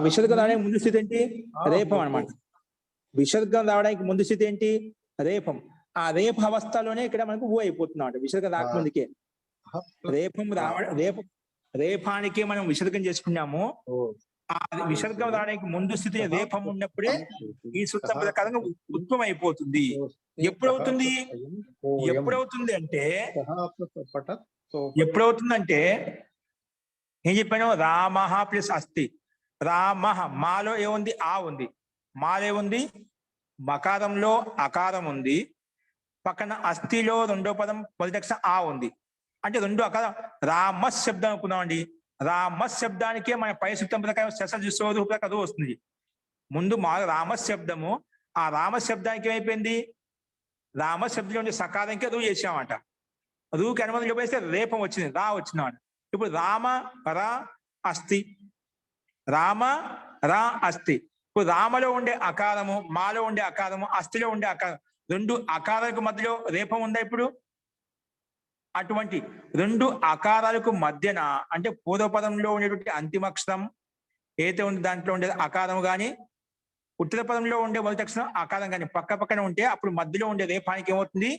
విసర్గం రావడానికి ముందు స్థితి ఏంటి? రేపం అనమాట. విసర్గం రావడానికి ముందు స్థితి ఏంటి? రేపం. ఆ రేప అవస్థలోనే ఇక్కడ మనకు ఊ అయిపోతున్నాడు. విసర్గం రాకముందుకే రేపం రేపానికే మనం విసర్గం చేసుకున్నాము. ఆ విసర్గం రావడానికి ముందు స్థితి రేపం ఉన్నప్పుడే ఈ సూత్రం ప్రకారంగా ఉత్పం అయిపోతుంది. ఎప్పుడవుతుంది అంటే ఏం చెప్పాను? రామ ప్లస్ అస్తి. రామ, మాలో ఏముంది? ఆ ఉంది. మాలో ఏముంది? మకారంలో అకారం ఉంది. పక్కన అస్థిలో రెండో పదం మొదటి అక్షరం ఆ ఉంది. అంటే రెండు అకారం. రామ శబ్దం అనుకున్నామండి. రామ శబ్దానికే మన పై సూత్రం ప్రకారం శస వస్తుంది. ముందు మా రామ శబ్దము, ఆ రామ శబ్దానికి ఏమైపోయింది? రామ శబ్దంలో ఉండే సకారంకే రూ చేసామంట. రూకి అనుమతి చూపేస్తే రేపం వచ్చింది, రా వచ్చిందన్నమాట. ఇప్పుడు రామ రా అస్థి, రామ రా అస్థి. ఇప్పుడు రామలో ఉండే అకారము, మాలో ఉండే అకారము, అస్థిలో ఉండే అకారం, రెండు అకారాలకు మధ్యలో రేపం ఉందా? ఇప్పుడు అటువంటి రెండు అకారాలకు మధ్యన అంటే పూర్వపదంలో ఉండేటువంటి అంతిమక్షరం ఏదైతే ఉంది దాంట్లో ఉండే అకారం కానీ, ఉత్తర పదంలో ఉండే మొదటి అక్షరం అకారం కానీ పక్క పక్కన ఉంటే అప్పుడు మధ్యలో ఉండే రేపానికి ఏమవుతుంది?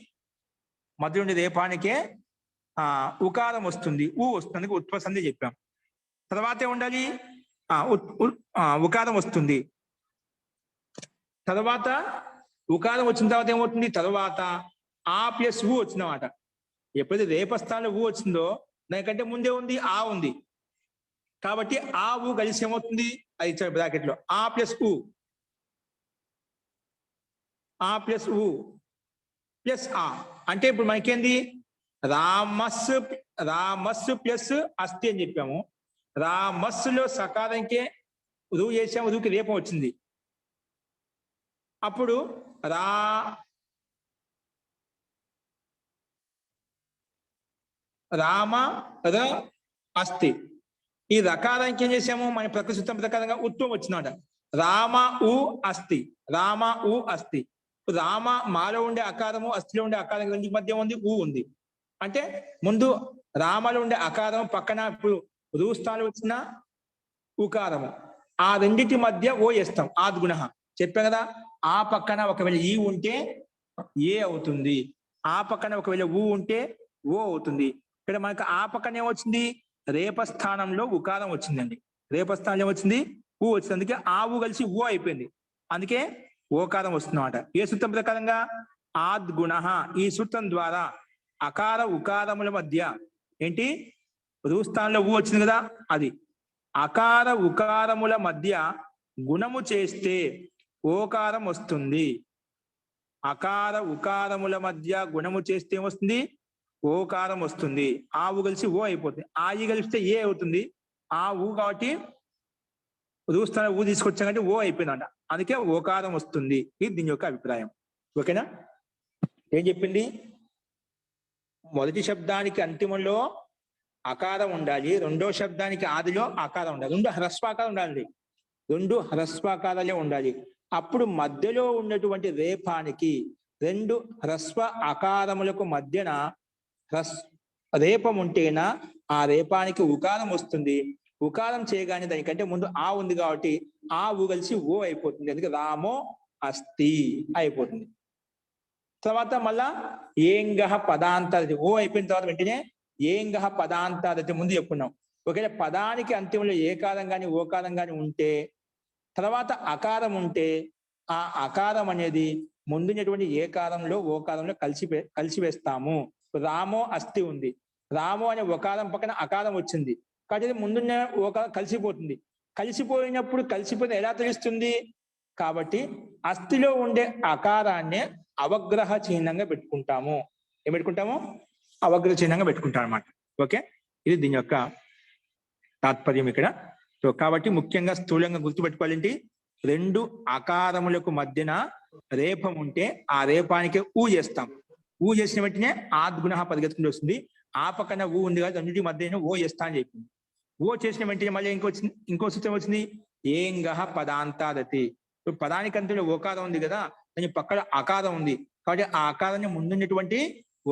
మధ్యలో ఉండే రేపానికే ఉకారం వస్తుంది, ఊ వస్తుంది. ఉత్వ సంధి చెప్పాం. తర్వాత ఏముండాలి? ఉకారం వస్తుంది. తర్వాత ఉకారం వచ్చిన తర్వాత ఏమవుతుంది? తర్వాత ఆ ప్లస్ ఊ వచ్చిందన్నమాట. ఎప్పుడైతే రేపస్థానంలో ఊ వచ్చిందో దానికంటే ముందే ఉంది ఆ ఉంది. కాబట్టి ఆ ఊ కలిసి ఏమవుతుంది? అది ఇచ్చాడు బ్రాకెట్ లో. ఆ ప్లస్ ఊ, ఆ ప్లస్ ఊ ప్లస్ ఆ అంటే ఇప్పుడు మనకేంది? రామస్ ప్లస్ అస్థి అని చెప్పాము. రామస్సులో సకారంకే రూ చేసాము, రూకి రేపం వచ్చింది. అప్పుడు రామ ర అస్థి. ఈ రకారానికి ఏం చేసాము? మన ప్రకృతి సూత్రం ప్రకారంగా ఉత్వం వచ్చిందట. రామ ఉ అస్థి, రామ ఉ అస్థి. రామ మాలో ఉండే అకారము, అస్థిలో ఉండే అకారం రెండింటి మధ్య ఉంది ఊ ఉంది. అంటే ముందు రామలో ఉండే అకారం పక్కన ఇప్పుడు రూ స్థానం వచ్చిన ఉకారము, ఆ రెండింటి మధ్య ఓ వేస్తాం. ఆద్గుణ చెప్పాం కదా. ఆ పక్కన ఒకవేళ ఈ ఉంటే ఏ అవుతుంది, ఆ పక్కన ఒకవేళ ఊ ఉంటే ఓ అవుతుంది. ఇక్కడ మనకు ఆ పక్కన ఏమొచ్చింది? రేపస్థానంలో ఉకారం వచ్చిందండి. రేపస్థానంలో ఏమొచ్చింది? ఊ వచ్చింది. అందుకే ఆ ఊ కలిసి ఊ అయిపోయింది. అందుకే ఓకారం వస్తుందన్నమాట. ఏ సూత్రం ప్రకారంగా? ఆద్గుణ. ఈ సూత్రం ద్వారా అకార ఉకారముల మధ్య ఏంటి? రూస్థానంలో ఊ వచ్చింది కదా, అది అకార ఉకారముల మధ్య గుణము చేస్తే ఓకారం వస్తుంది. అకార ఉకారముల మధ్య గుణము చేస్తే ఏమొస్తుంది? ఓకారం వస్తుంది. ఆ ఊ కలిసి ఓ అయిపోతుంది. ఆ ఈ కలిస్తే ఏ అవుతుంది. ఆ ఊ కాబట్టి రూస్థానం ఊ తీసుకొచ్చాం కాబట్టి ఓ అయిపోయిందంట. అందుకే ఓకారం వస్తుంది. ఇది దీని యొక్క అభిప్రాయం. ఓకేనా? ఏం చెప్పింది? మొదటి శబ్దానికి అంతిమంలో అకారం ఉండాలి, రెండో శబ్దానికి ఆదిలో అకారం ఉండాలి. రెండు హ్రస్వాకారం ఉండాలి, రెండు హ్రస్వాకారాలే ఉండాలి. అప్పుడు మధ్యలో ఉన్నటువంటి రేపానికి రెండు హ్రస్వ అకారములకు మధ్యన రేపం ఉంటేనా ఆ రేపానికి ఉకారం వస్తుంది. ఉకారం చేయగానే దానికంటే ముందు ఆ ఉంది కాబట్టి ఆ ఊ కలిసి ఓ అయిపోతుంది. అందుకే రామో అస్తి అయిపోతుంది. తర్వాత మళ్ళా ఏంగహ పదాంతారతి ఓ అయిపోయిన తర్వాత వెంటనే ఏంగహ పదాంతారతి ముందు చెప్పుకున్నాం. ఒకవేళ పదానికి అంత్యంలో ఏకారం కానీ ఓకారం కానీ ఉంటే తర్వాత అకారం ఉంటే ఆ అకారం అనేది ముందున్నటువంటి ఏకారంలో ఓకారంలో కలిసి వేస్తాము. రామో అస్థి ఉంది, రామో అనే ఒకారం పక్కన అకారం వచ్చింది కాబట్టి ముందున్న ఓకారం కలిసిపోతుంది. కలిసిపోయినప్పుడు కలిసిపోతే ఎలా తెలుస్తుంది? కాబట్టి అస్థిలో ఉండే అకారాన్ని అవగ్రహ చిహ్నంగా పెట్టుకుంటాము. ఏం పెట్టుకుంటాము? అవగ్రహ చిహ్నంగా పెట్టుకుంటాం అన్నమాట. ఓకే, ఇది దీని యొక్క తాత్పర్యం ఇక్కడ. సో కాబట్టి ముఖ్యంగా స్థూలంగా గుర్తుపెట్టుకోవాలంటే రెండు అకారములకు మధ్యన రేపం ఉంటే ఆ రేపానికి ఊ చేస్తాం. ఊ చేసిన వెంటనే ఆద్గుణ పరిగెత్తుకుంటూ వస్తుంది. ఆ పక్కన ఊ ఉంది కదా, అన్నిటి మధ్య ఓ చేస్తా అని చెప్పింది. ఓ చేసిన వెంటనే మళ్ళీ ఇంకో సూత్రం వచ్చింది, ఏంగహ పదాంతాదతి. ఇప్పుడు పదానికి అంతలో ఓకారం ఉంది కదా, దాని పక్కన అకారం ఉంది కాబట్టి ఆ అకారాన్ని ముందున్నటువంటి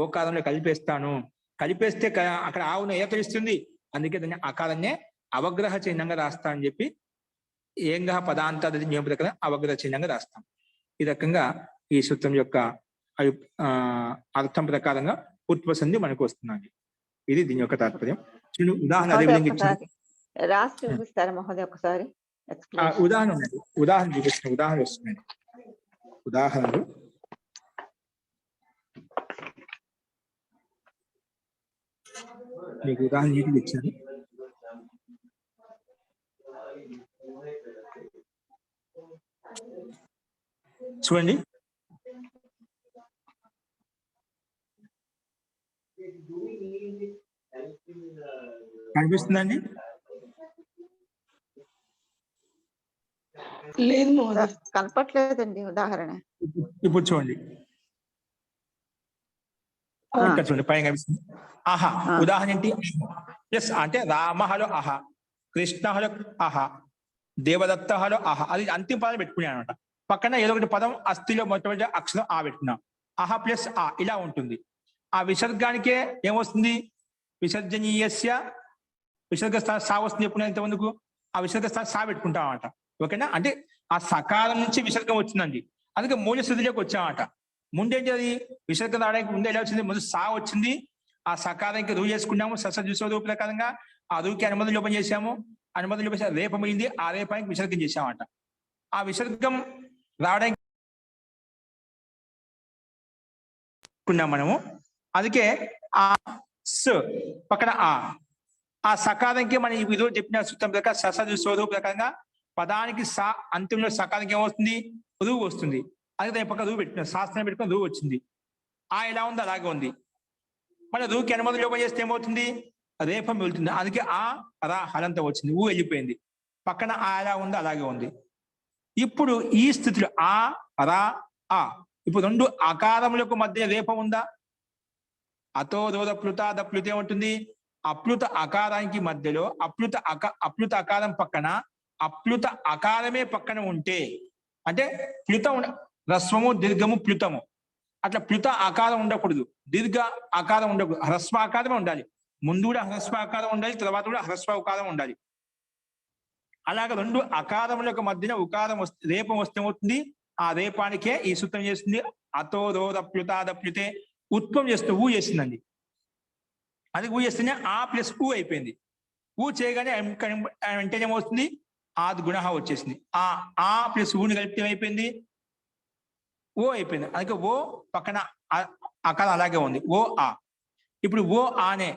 ఓకారంలో కలిపేస్తాను. కలిపేస్తే అక్కడ ఆ ఉన్న ఏ తెలుస్తుంది, అందుకే దాన్ని అకారాన్నే అవగ్రహ చిహ్నంగా రాస్తా అని చెప్పి ఏంగహ పదాంతాదతి నియమ ప్రకారం అవగ్రహ చిహ్నంగా రాస్తాం. ఈ రకంగా ఈ సూత్రం యొక్క అర్థం ప్రకారంగా ఉత్పసంధి మనకు వస్తుందండి. ఇది దీని యొక్క తాత్పర్యం. ఉదాహరణ అదే విధంగా ఇచ్చింది. రాసి చూపిస్తారా మహోదయ ఒకసారి? ఉదాహరణ చూపిస్తున్న ఉదాహరణ వస్తున్నాయి. ఉదాహరణలు మీకు ఉదాహరణ నీటికి ఇచ్చాను. చూడండి, కనిపిస్తుందండి? లేదు మహోదయ, కనపట్లేదండి ఉదాహరణ. ఇప్పుడు చూడండి, చూడండి పైన కనిపిస్తుంది. ఆహా ఉదాహరణ ఏంటి? ఎస్ అంటే రామహలో అహ, కృష్ణహలో అహ, దేవదత్తహలో అహ. అది అంతిమ పదం పెట్టుకున్నాను అనమాట. పక్కన ఏదో ఒకటి పదం అస్థిలో మొట్టమొదటి అక్షరం ఆ పెట్టుకున్నాం. అహ ప్లస్ ఆ ఇలా ఉంటుంది. ఆ విసర్గానికే ఏమొస్తుంది? విసర్జనీయస్య విసర్గ సా వస్తుంది. ఎప్పుడు ఇంతమందుకు ఆ విసర్గ సా పెట్టుకుంటాం అన్నమాట. ఓకేనా? అంటే ఆ సకాలం నుంచి విసర్గం వచ్చిందండి, అందుకే మూల స్థితిలోకి వచ్చామట. ముందేంటి విసర్గం రావడానికి ముందు ఎలా వచ్చింది? ముందు సా వచ్చింది, ఆ సకారానికి రూ చేసుకున్నాము. సస ప్రకారంగా ఆ రూకి అనుమతి లోపం చేశాము. అనుమతి లోపం రేపమైంది, ఆ రేపానికి విసర్గం చేశామట. ఆ విసర్గం రావడానికి మనము అందుకే ఆ స పక్కన ఆ సకారానికి మనం ఈ విధులు చెప్పిన సూత్రం ప్రకారం సస ప్రకారంగా పదానికి సా అంతిమంలో సకారానికి ఏమవుతుంది? రువు వస్తుంది. అందుకే దాని పక్క రువు పెట్టిన శాస్త్రం పెట్టుకుని రువు వచ్చింది. ఆ ఎలా ఉంది అలాగే ఉంది. మళ్ళీ రూకి అనుమతి లోపం చేస్తే ఏమవుతుంది? రేపం వెళ్తుంది. అందుకే ఆ రా హలంత వచ్చింది, ఊ వెళ్ళిపోయింది. పక్కన ఆ ఎలా ఉంది అలాగే ఉంది. ఇప్పుడు ఈ స్థితిలో ఆ రా ఆ ఇప్పుడు రెండు అకారములకు మధ్య రేపం ఉందా? అతో రోద ప్లుత దప్లుత ఏముంటుంది? అప్లుత అకారానికి మధ్యలో అప్లుత అకారం పక్కన అప్లుత అకారమే పక్కన ఉంటే, అంటే ప్లుత హ్రస్వము దీర్ఘము ప్లుతము, అట్లా ప్లుత ఆకారం ఉండకూడదు, దీర్ఘ ఆకారం ఉండకూడదు, హ్రస్వ ఆకారమే ఉండాలి. ముందు కూడా హ్రస్వ ఆకారం ఉండాలి, తర్వాత కూడా హ్రస్వ ఉకారం ఉండాలి. అలాగే రెండు అకారములకు మధ్యన ఉకారం వస్తే రేపం వస్తే ఏమవుతుంది? ఆ రేపానికే ఈ సూత్రం చేస్తుంది. అతో రోద ప్లుత దప్లుతే ఉత్పం చేస్తూ ఊ చేసిందండి. అది ఊ చేస్తేనే ఆ ప్లస్ ఊ అయిపోయింది. ఊ చేయగానే వెంటనే ఏమవుతుంది? ఆది గుణ వచ్చేసింది. ఆ ప్లస్ ఊని కలిపితే ఏమైపోయింది? ఓ అయిపోయింది. అందుకే ఓ పక్కన అకారం అలాగే ఉంది, ఓ ఆ. ఇప్పుడు ఓ ఆనే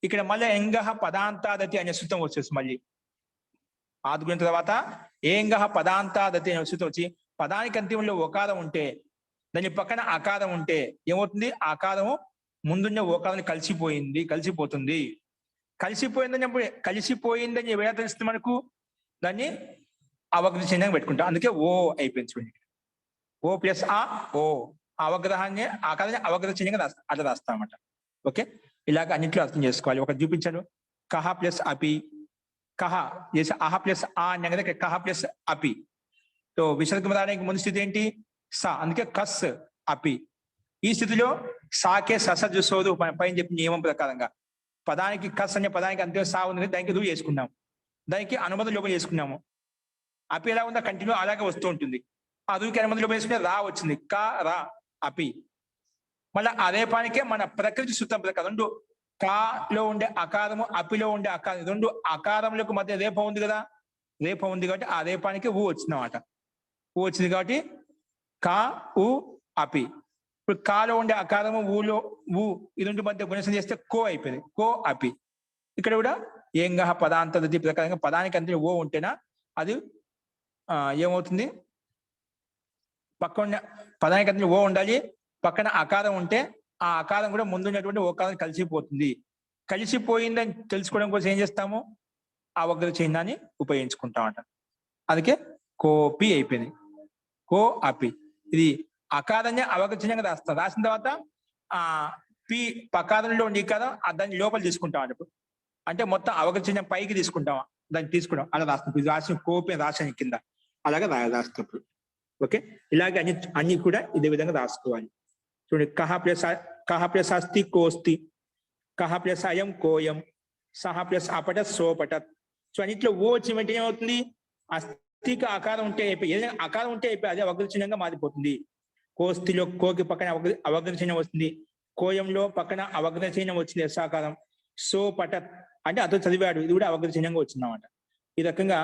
ఇక్కడ మళ్ళీ ఎంగహ పదాంతాదతి అనే సూత్రం వచ్చేసి మళ్ళీ ఆదుగుణ తర్వాత ఏంగహ పదాంతాదతి అనే సూత్రం వచ్చి పదానికి అంతిమంలో ఒకారం ఉంటే దాని పక్కన అకారం ఉంటే ఏమవుతుంది? ఆకారము ముందున్న ఓకారాన్ని కలిసిపోతుంది. కలిసిపోయిందని ఎలా తెలుస్తుంది మనకు? దాన్ని అవగ్రహ చిహ్నంగా పెట్టుకుంటాం. అందుకే ఓ అయిపోయింది. చూడండి, ఓ ప్లస్ ఆ ఓ అవగ్రహాన్ని ఆకారాన్ని అవగ్రహ చిహ్నంగా అట్లా రాస్తాం అన్నమాట. ఓకే, ఇలాగ అన్నింటిలో అర్థం చేసుకోవాలి. ఒకటి చూపించాను, కహ ప్లస్ అపి, కహ చేసి అహ ప్లస్ ఆ అనే కదా, కహ ప్లస్ అపి. సో విసర్గం రావడానికి ముందు స్థితి ఏంటి? స, అందుకే కస్ అపి. ఈ స్థితిలో సాకే ససజు సోదు పైన చెప్పిన నియమం ప్రకారంగా పదానికి కస్ అనే పదానికి అంతే సా ఉంది, దానికి రూ చేసుకున్నాం, దానికి అనుమతి లోపం చేసుకున్నాము. అపి ఎలా ఉందా కంటిన్యూ అలాగే వస్తూ ఉంటుంది. ఆ రూకి అనుమతి లోపం చేసుకుంటే రా వచ్చింది, కా రా అపి. మళ్ళీ అదే పానికే మన ప్రకృతి సూత్రం ప్రకారం రెండు కాలో ఉండే అకారము అపిలో ఉండే అకారం, రెండు అకారములకు మధ్య రేపం ఉంది కదా, రేపం ఉంది కాబట్టి ఆ రేపానికి ఊ వచ్చిందన్నమాట. ఊ వచ్చింది కాబట్టి కా ఉ అపి. ఇప్పుడు కాలో ఉండే అకారము ఊలో ఊ ఈ రెండు మధ్య గుణసం చేస్తే కో అయిపోయింది, కో అపి. ఇక్కడ కూడా ఏంగ పదాంతది ప్రకారంగా పదానికి అంతే ఓ ఉంటేనా అది ఏమవుతుంది, పక్కన పదానికి అంతే ఓ ఉండాలి, పక్కన అకారం ఉంటే ఆ అకారం కూడా ముందున్నటువంటి ఓకారం కలిసిపోతుంది. కలిసిపోయిందని తెలుసుకోవడం కోసం ఏం చేస్తాము, అవగ్ర చిహ్నాన్ని ఉపయోగించుకుంటామట. అందుకే కోపి అయిపోయింది, కో అపి. ఇది అకారాన్ని అవగ్ర చిహ్నంగా రాస్తాం. రాసిన తర్వాత పి పకారంలో ఉండి కదా దాన్ని లోపల తీసుకుంటాం అన్నప్పుడు, అంటే మొత్తం అవగ్ర చిహ్నం పైకి తీసుకుంటాం, దాన్ని తీసుకుంటాం అలా రాస్తాం. ఇది రాసిన కోపి రాసిన కింద అలాగే రాస్తప్పుడు. ఓకే, ఇలాగే అన్ని కూడా ఇదే విధంగా రాసుకోవాలి. చూడండి, కహ ప్లస్ అస్తి కోస్తి, కహ ప్లస్ అయం కోయం, సహ ప్లస్ అపట సోపటత్. సో అన్నింటిలో ఓ వచ్చిన వెంటనే ఏమవుతుంది, అస్థికి ఆకారం ఉంటే అయిపోయి, ఏదైనా ఆకారం ఉంటే అయిపోయి అదే అవగ్ర చిహ్నంగా మారిపోతుంది. కోస్తిలో కోకి పక్కన అవగ్ర చిహ్నం వస్తుంది, కోయంలో పక్కన అవగ్ర చిహ్నం వచ్చింది ఎస్సాకారం, సోపటత్ అంటే అతను చదివాడు, ఇది కూడా అవగ్ర చిహ్నంగా వచ్చిందన్నమాట. ఈ రకంగా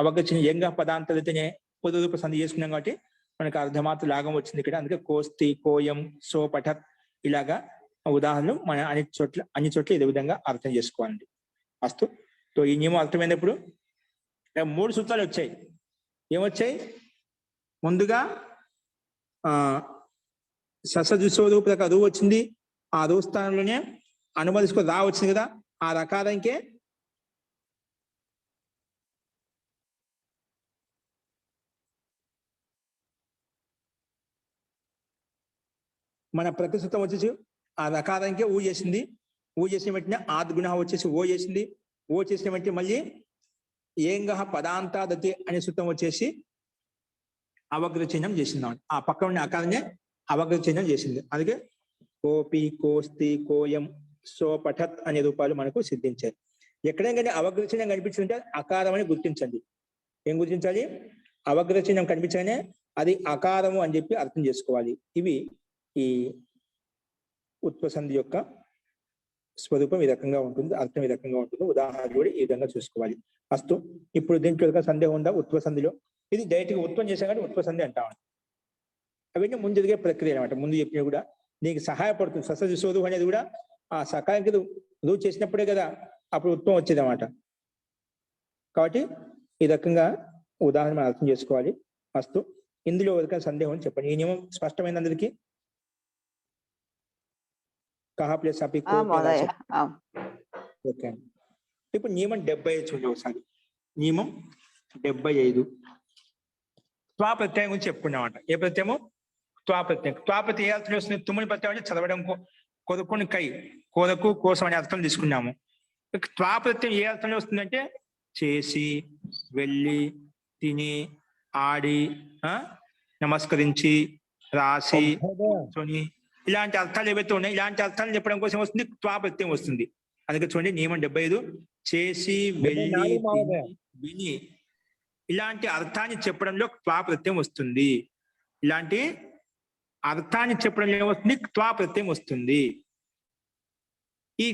అవగ్ర చిహ్నం ఎంగ పదాంతరితేనే పొదురూప సంధి చేసుకున్నాం కాబట్టి మనకు అర్ధమాత్ర లాగం వచ్చింది ఇక్కడ. అందుకే కోస్తి కోయం సోపఠత్ ఇలాగా ఉదాహరణలు మన అన్ని చోట్ల ఇదే విధంగా అర్థం చేసుకోవాలండి. అస్తు. సో ఈ నియమం అర్థమైనప్పుడు 3 సూత్రాలు వచ్చాయి. ఏమొచ్చాయి, ముందుగా ససజుసోరూపక రూ వచ్చింది, ఆ రూ స్థానంలోనే అనుమతిసుకో రా వచ్చింది కదా, ఆ రకాలంకే మన ప్రకృతి సూత్రం వచ్చేసి ఆ రకారానికే ఊ చేసింది, ఊ చేసిన వెంటనే ఆద్ గుణ వచ్చేసి ఓ చేసింది, ఓ చేసిన వెంటనే మళ్ళీ ఏంగ పదాంతాదతి అనే సూత్రం వచ్చేసి అవగ్ర చిహ్నం చేసింది. ఆ పక్క ఉన్న ఆకారాన్ని అవగ్ర చిహ్నం చేసింది. అందుకే కోపి కోస్తి కోయం సోపఠత్ అనే రూపాలు మనకు సిద్ధించాయి. ఎక్కడైనా కానీ అవగ్ర చిహ్నం కనిపించిందంటే అకారం అని గుర్తించండి. ఏం గుర్తించాలి, అవగ్ర చిహ్నం కనిపించగానే అది అకారము అని చెప్పి అర్థం చేసుకోవాలి. ఇవి ఈ ఉత్పసంధి యొక్క స్వరూపం ఈ రకంగా ఉంటుంది, అర్థం ఈ రకంగా ఉంటుంది. ఉదాహరణ కూడా ఈ విధంగా చూసుకోవాలి. అస్తు. ఇప్పుడు దీంట్లో సందేహం ఉందా, ఉత్పసంధిలో ఇది డైరెక్ట్ గా ఉత్పన్నం చేసాం కానీ ఉత్పసంధి అంటాం. అవన్నీ ముందు జరిగే ప్రక్రియ అనమాట. ముందు చెప్పిన కూడా నీకు సహాయపడుతుంది. ససజు సోదు అనేది కూడా ఆ సకాయంకి రూ చేసినప్పుడే కదా అప్పుడు ఉత్పన్నం వచ్చేది అనమాట. కాబట్టి ఈ రకంగా ఉదాహరణ అర్థం చేసుకోవాలి. అస్తు. ఇందులో ఎవరికైనా సందేహం అని చెప్పండి. ఈ నియమం స్పష్టమైన అందరికీ. కహ ప్లస్ అపి ఓకే. ఇప్పుడు నియమం 75 చూడండి ఒకసారి. నియమం 75 త్వా ప్రత్యయం గురించి చెప్పుకున్నామంట. ఏ ప్రత్యయము, త్వా ప్రత్యయం. త్వా ప్రత్యయం ఏ అర్థం వస్తుంది, తుమ్ముని ప్రత్యయం అంటే చదవడం, కొరకు కై కోరకు కోసం అనే అర్థం తీసుకున్నాము. త్వా ప్రత్యయం ఏ అర్థంలో వస్తుందంటే చేసి, వెళ్ళి, తిని, ఆడి, నమస్కరించి, రాసి, కూర్చొని ఇలాంటి అర్థాలు ఏవైతే ఉన్నాయి, ఇలాంటి అర్థాలు చెప్పడం కోసం వస్తుంది త్వా ప్రత్యయం వస్తుంది. అందుకే చూడండి నియమం 75 చేసి, వెళ్ళి, విని ఇలాంటి అర్థాన్ని చెప్పడంలో త్వా ప్రత్యయం వస్తుంది. ఇలాంటి అర్థాన్ని చెప్పడంలో ఏమొస్తుంది, త్వా ప్రత్యయం వస్తుంది. ఈ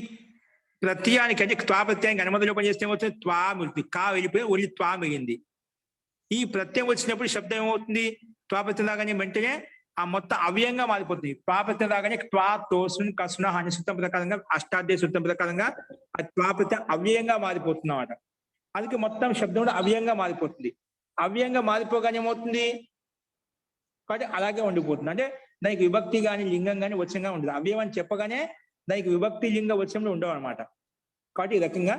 ప్రత్యయానికి అంటే త్వా ప్రత్యయానికి అనుమతి లోపం చేస్తే ఏమవుతుంది, త్వా మిగులుతుంది. కా వెళ్ళిపోయి ఓన్లీ త్వా మిగిలింది. ఈ ప్రత్యయం వచ్చినప్పుడు శబ్దం ఏమవుతుంది, త్వా ప్రత్యయం రాగానే వెంటనే ఆ మొత్తం అవ్యయంగా మారిపోతుంది. త్వా ప్రత్యయం రాగానే త్వా తోసున్ కసున అనే సూత్రం ప్రకారంగా, అష్టాధ్యాయ సూత్రం ప్రకారంగా ఆ త్వా ప్రత్యయం అవ్యయంగా మారిపోతుంది అన్నమాట. అందుకే మొత్తం శబ్దం కూడా అవ్యయంగా మారిపోతుంది. అవ్యయంగా మారిపోగానే ఏమవుతుంది, కాబట్టి అలాగే ఉండిపోతుంది. అంటే దానికి విభక్తి కానీ లింగం కానీ వచనంగా ఉండదు. అవ్యయం అని చెప్పగానే దానికి విభక్తి లింగ వచనంలో ఉండవు అనమాట. కాబట్టి ఈ రకంగా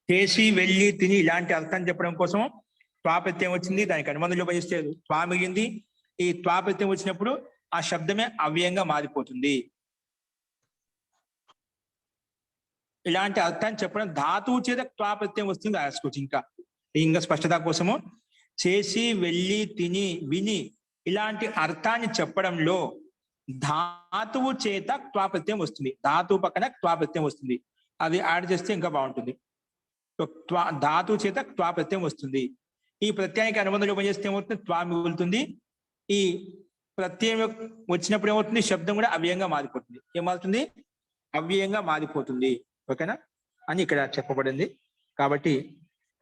చేసి, వెళ్ళి, తిని ఇలాంటి అర్థాన్ని చెప్పడం కోసం త్వా ప్రత్యయం వచ్చింది. దానికి అనుబంధంలో ఉపయోగిస్తే త్వా మిగిలింది. ఈ త్వా ప్రత్యయం వచ్చినప్పుడు ఆ శబ్దమే అవ్యయంగా మారిపోతుంది. ఇలాంటి అర్థాన్ని చెప్పడం ధాతువు చేత త్వా ప్రత్యయం వస్తుంది రాసుకోవచ్చు. ఇంకా స్పష్టత కోసము చేసి, వెళ్ళి, తిని, విని ఇలాంటి అర్థాన్ని చెప్పడంలో ధాతువు చేత త్వా ప్రత్యయం వస్తుంది. ధాతువు పక్కన త్వా ప్రత్యయం వస్తుంది. అది యాడ్ చేస్తే ఇంకా బాగుంటుంది. ధాతువు చేత త్వా ప్రత్యయం వస్తుంది. ఈ ప్రత్యయానికి అనుబంధం లోపం చేస్తే ఏమవుతుంది? త్వా మిగులుతుంది. ఈ ప్రత్యయం వచ్చినప్పుడు ఏమవుతుంది? శబ్దం కూడా అవ్యయంగా మారిపోతుంది. ఏమవుతుంది? అవ్యయంగా మారిపోతుంది. ఓకేనా అని ఇక్కడ చెప్పబడింది. కాబట్టి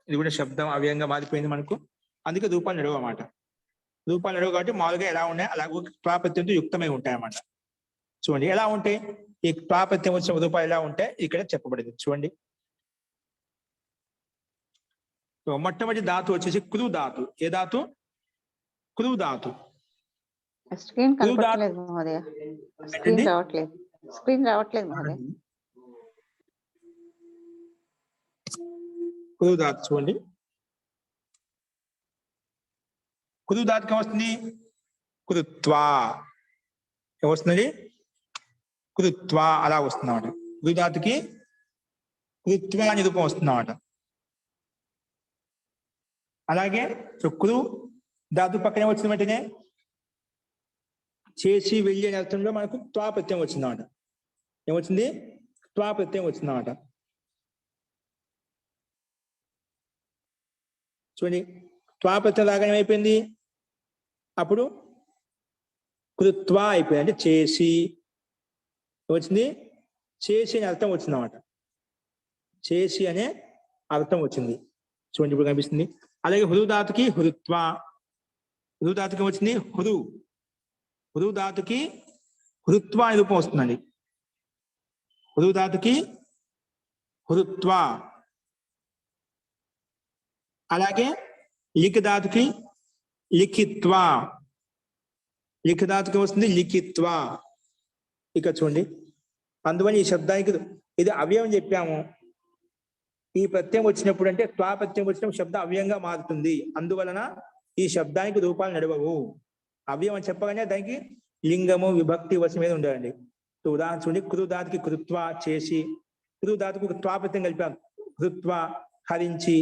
ఇది కూడా శబ్దం అవ్యయంగా మారిపోయింది మనకు. అందుకే రూపాలు నడువు అన్నమాట. రూపాలు నడువు కాబట్టి మామూలుగా ఎలా ఉన్నాయి అలాగే త్వా ప్రత్యయంతో యుక్తమై ఉంటాయి అన్నమాట. చూడండి ఎలా ఉంటాయి ఈ త్వా ప్రత్యయం వచ్చిన రూపాలు ఎలా ఉంటాయి ఇక్కడ చెప్పబడింది. చూడండి మొట్టమొదటి ధాతు వచ్చేసి క్రు ధాతు. ఏ ధాతు? క్రు ధాతు. స్క్రీన్ కనపడట్లేదు మహోదయ. స్క్రీన్ రావట్లేదు మహోదయ. క్రు ధాతు చూడండి. క్రు ధాతుకి ఏమొస్తుంది? కృత్వా. ఏమొస్తుంది? కృత్వా అలా వస్తుంది అన్నమాట. క్రు ధాతుకి కృత్వా అని రూపం వస్తుంది అన్నమాట. అలాగే క్రు ధాతు పక్కనే వచ్చిన వెంటనే చేసి, వెళ్ళి అనే అర్థంలో మనకు త్వా ప్రత్యయం వచ్చిందన్నమాట. ఏమొచ్చింది? త్వా ప్రత్యయం వచ్చిందన్నమాట. చూడండి త్వా ప్రత్యయం రాగానే ఏమైపోయింది? అప్పుడు కృత్వా అయిపోయింది. అంటే చేసి వచ్చింది. చేసి అనే అర్థం వచ్చిందన్నమాట. చేసి అనే అర్థం వచ్చింది. చూడండి ఇప్పుడు కనిపిస్తుంది. అలాగే హృ ధాతుకి హృత్వా. హృ ధాతుకి వచ్చింది హృ. హృ ధాతుకి హృత్వా అనే రూపం వస్తుందండి. హృ ధాతుకి హృత్వా. అలాగే లిఖ ధాతుకి లిఖిత్వా. లిఖ ధాతుకి వస్తుంది లిఖిత్వా. ఇక చూడండి అందువల్ల ఈ శబ్దానికి ఇది అవ్యయం చెప్పాము. ఈ ప్రత్యయం వచ్చినప్పుడు అంటే త్వా ప్రత్యయం వచ్చినప్పుడు శబ్దం అవ్యయంగా మారుతుంది. అందువలన ఈ శబ్దానికి రూపాలు నడవవు. అవ్యయం అని చెప్పగానే దానికి లింగము విభక్తి వచనం మీద ఉండాలండి. ఉదాహరణ చూడండి క్రు ధాతుకి కృత్వా చేసి, క్రు ధాతుకు త్వా ప్రత్యయం కలిపాను కృత్వా హరించి.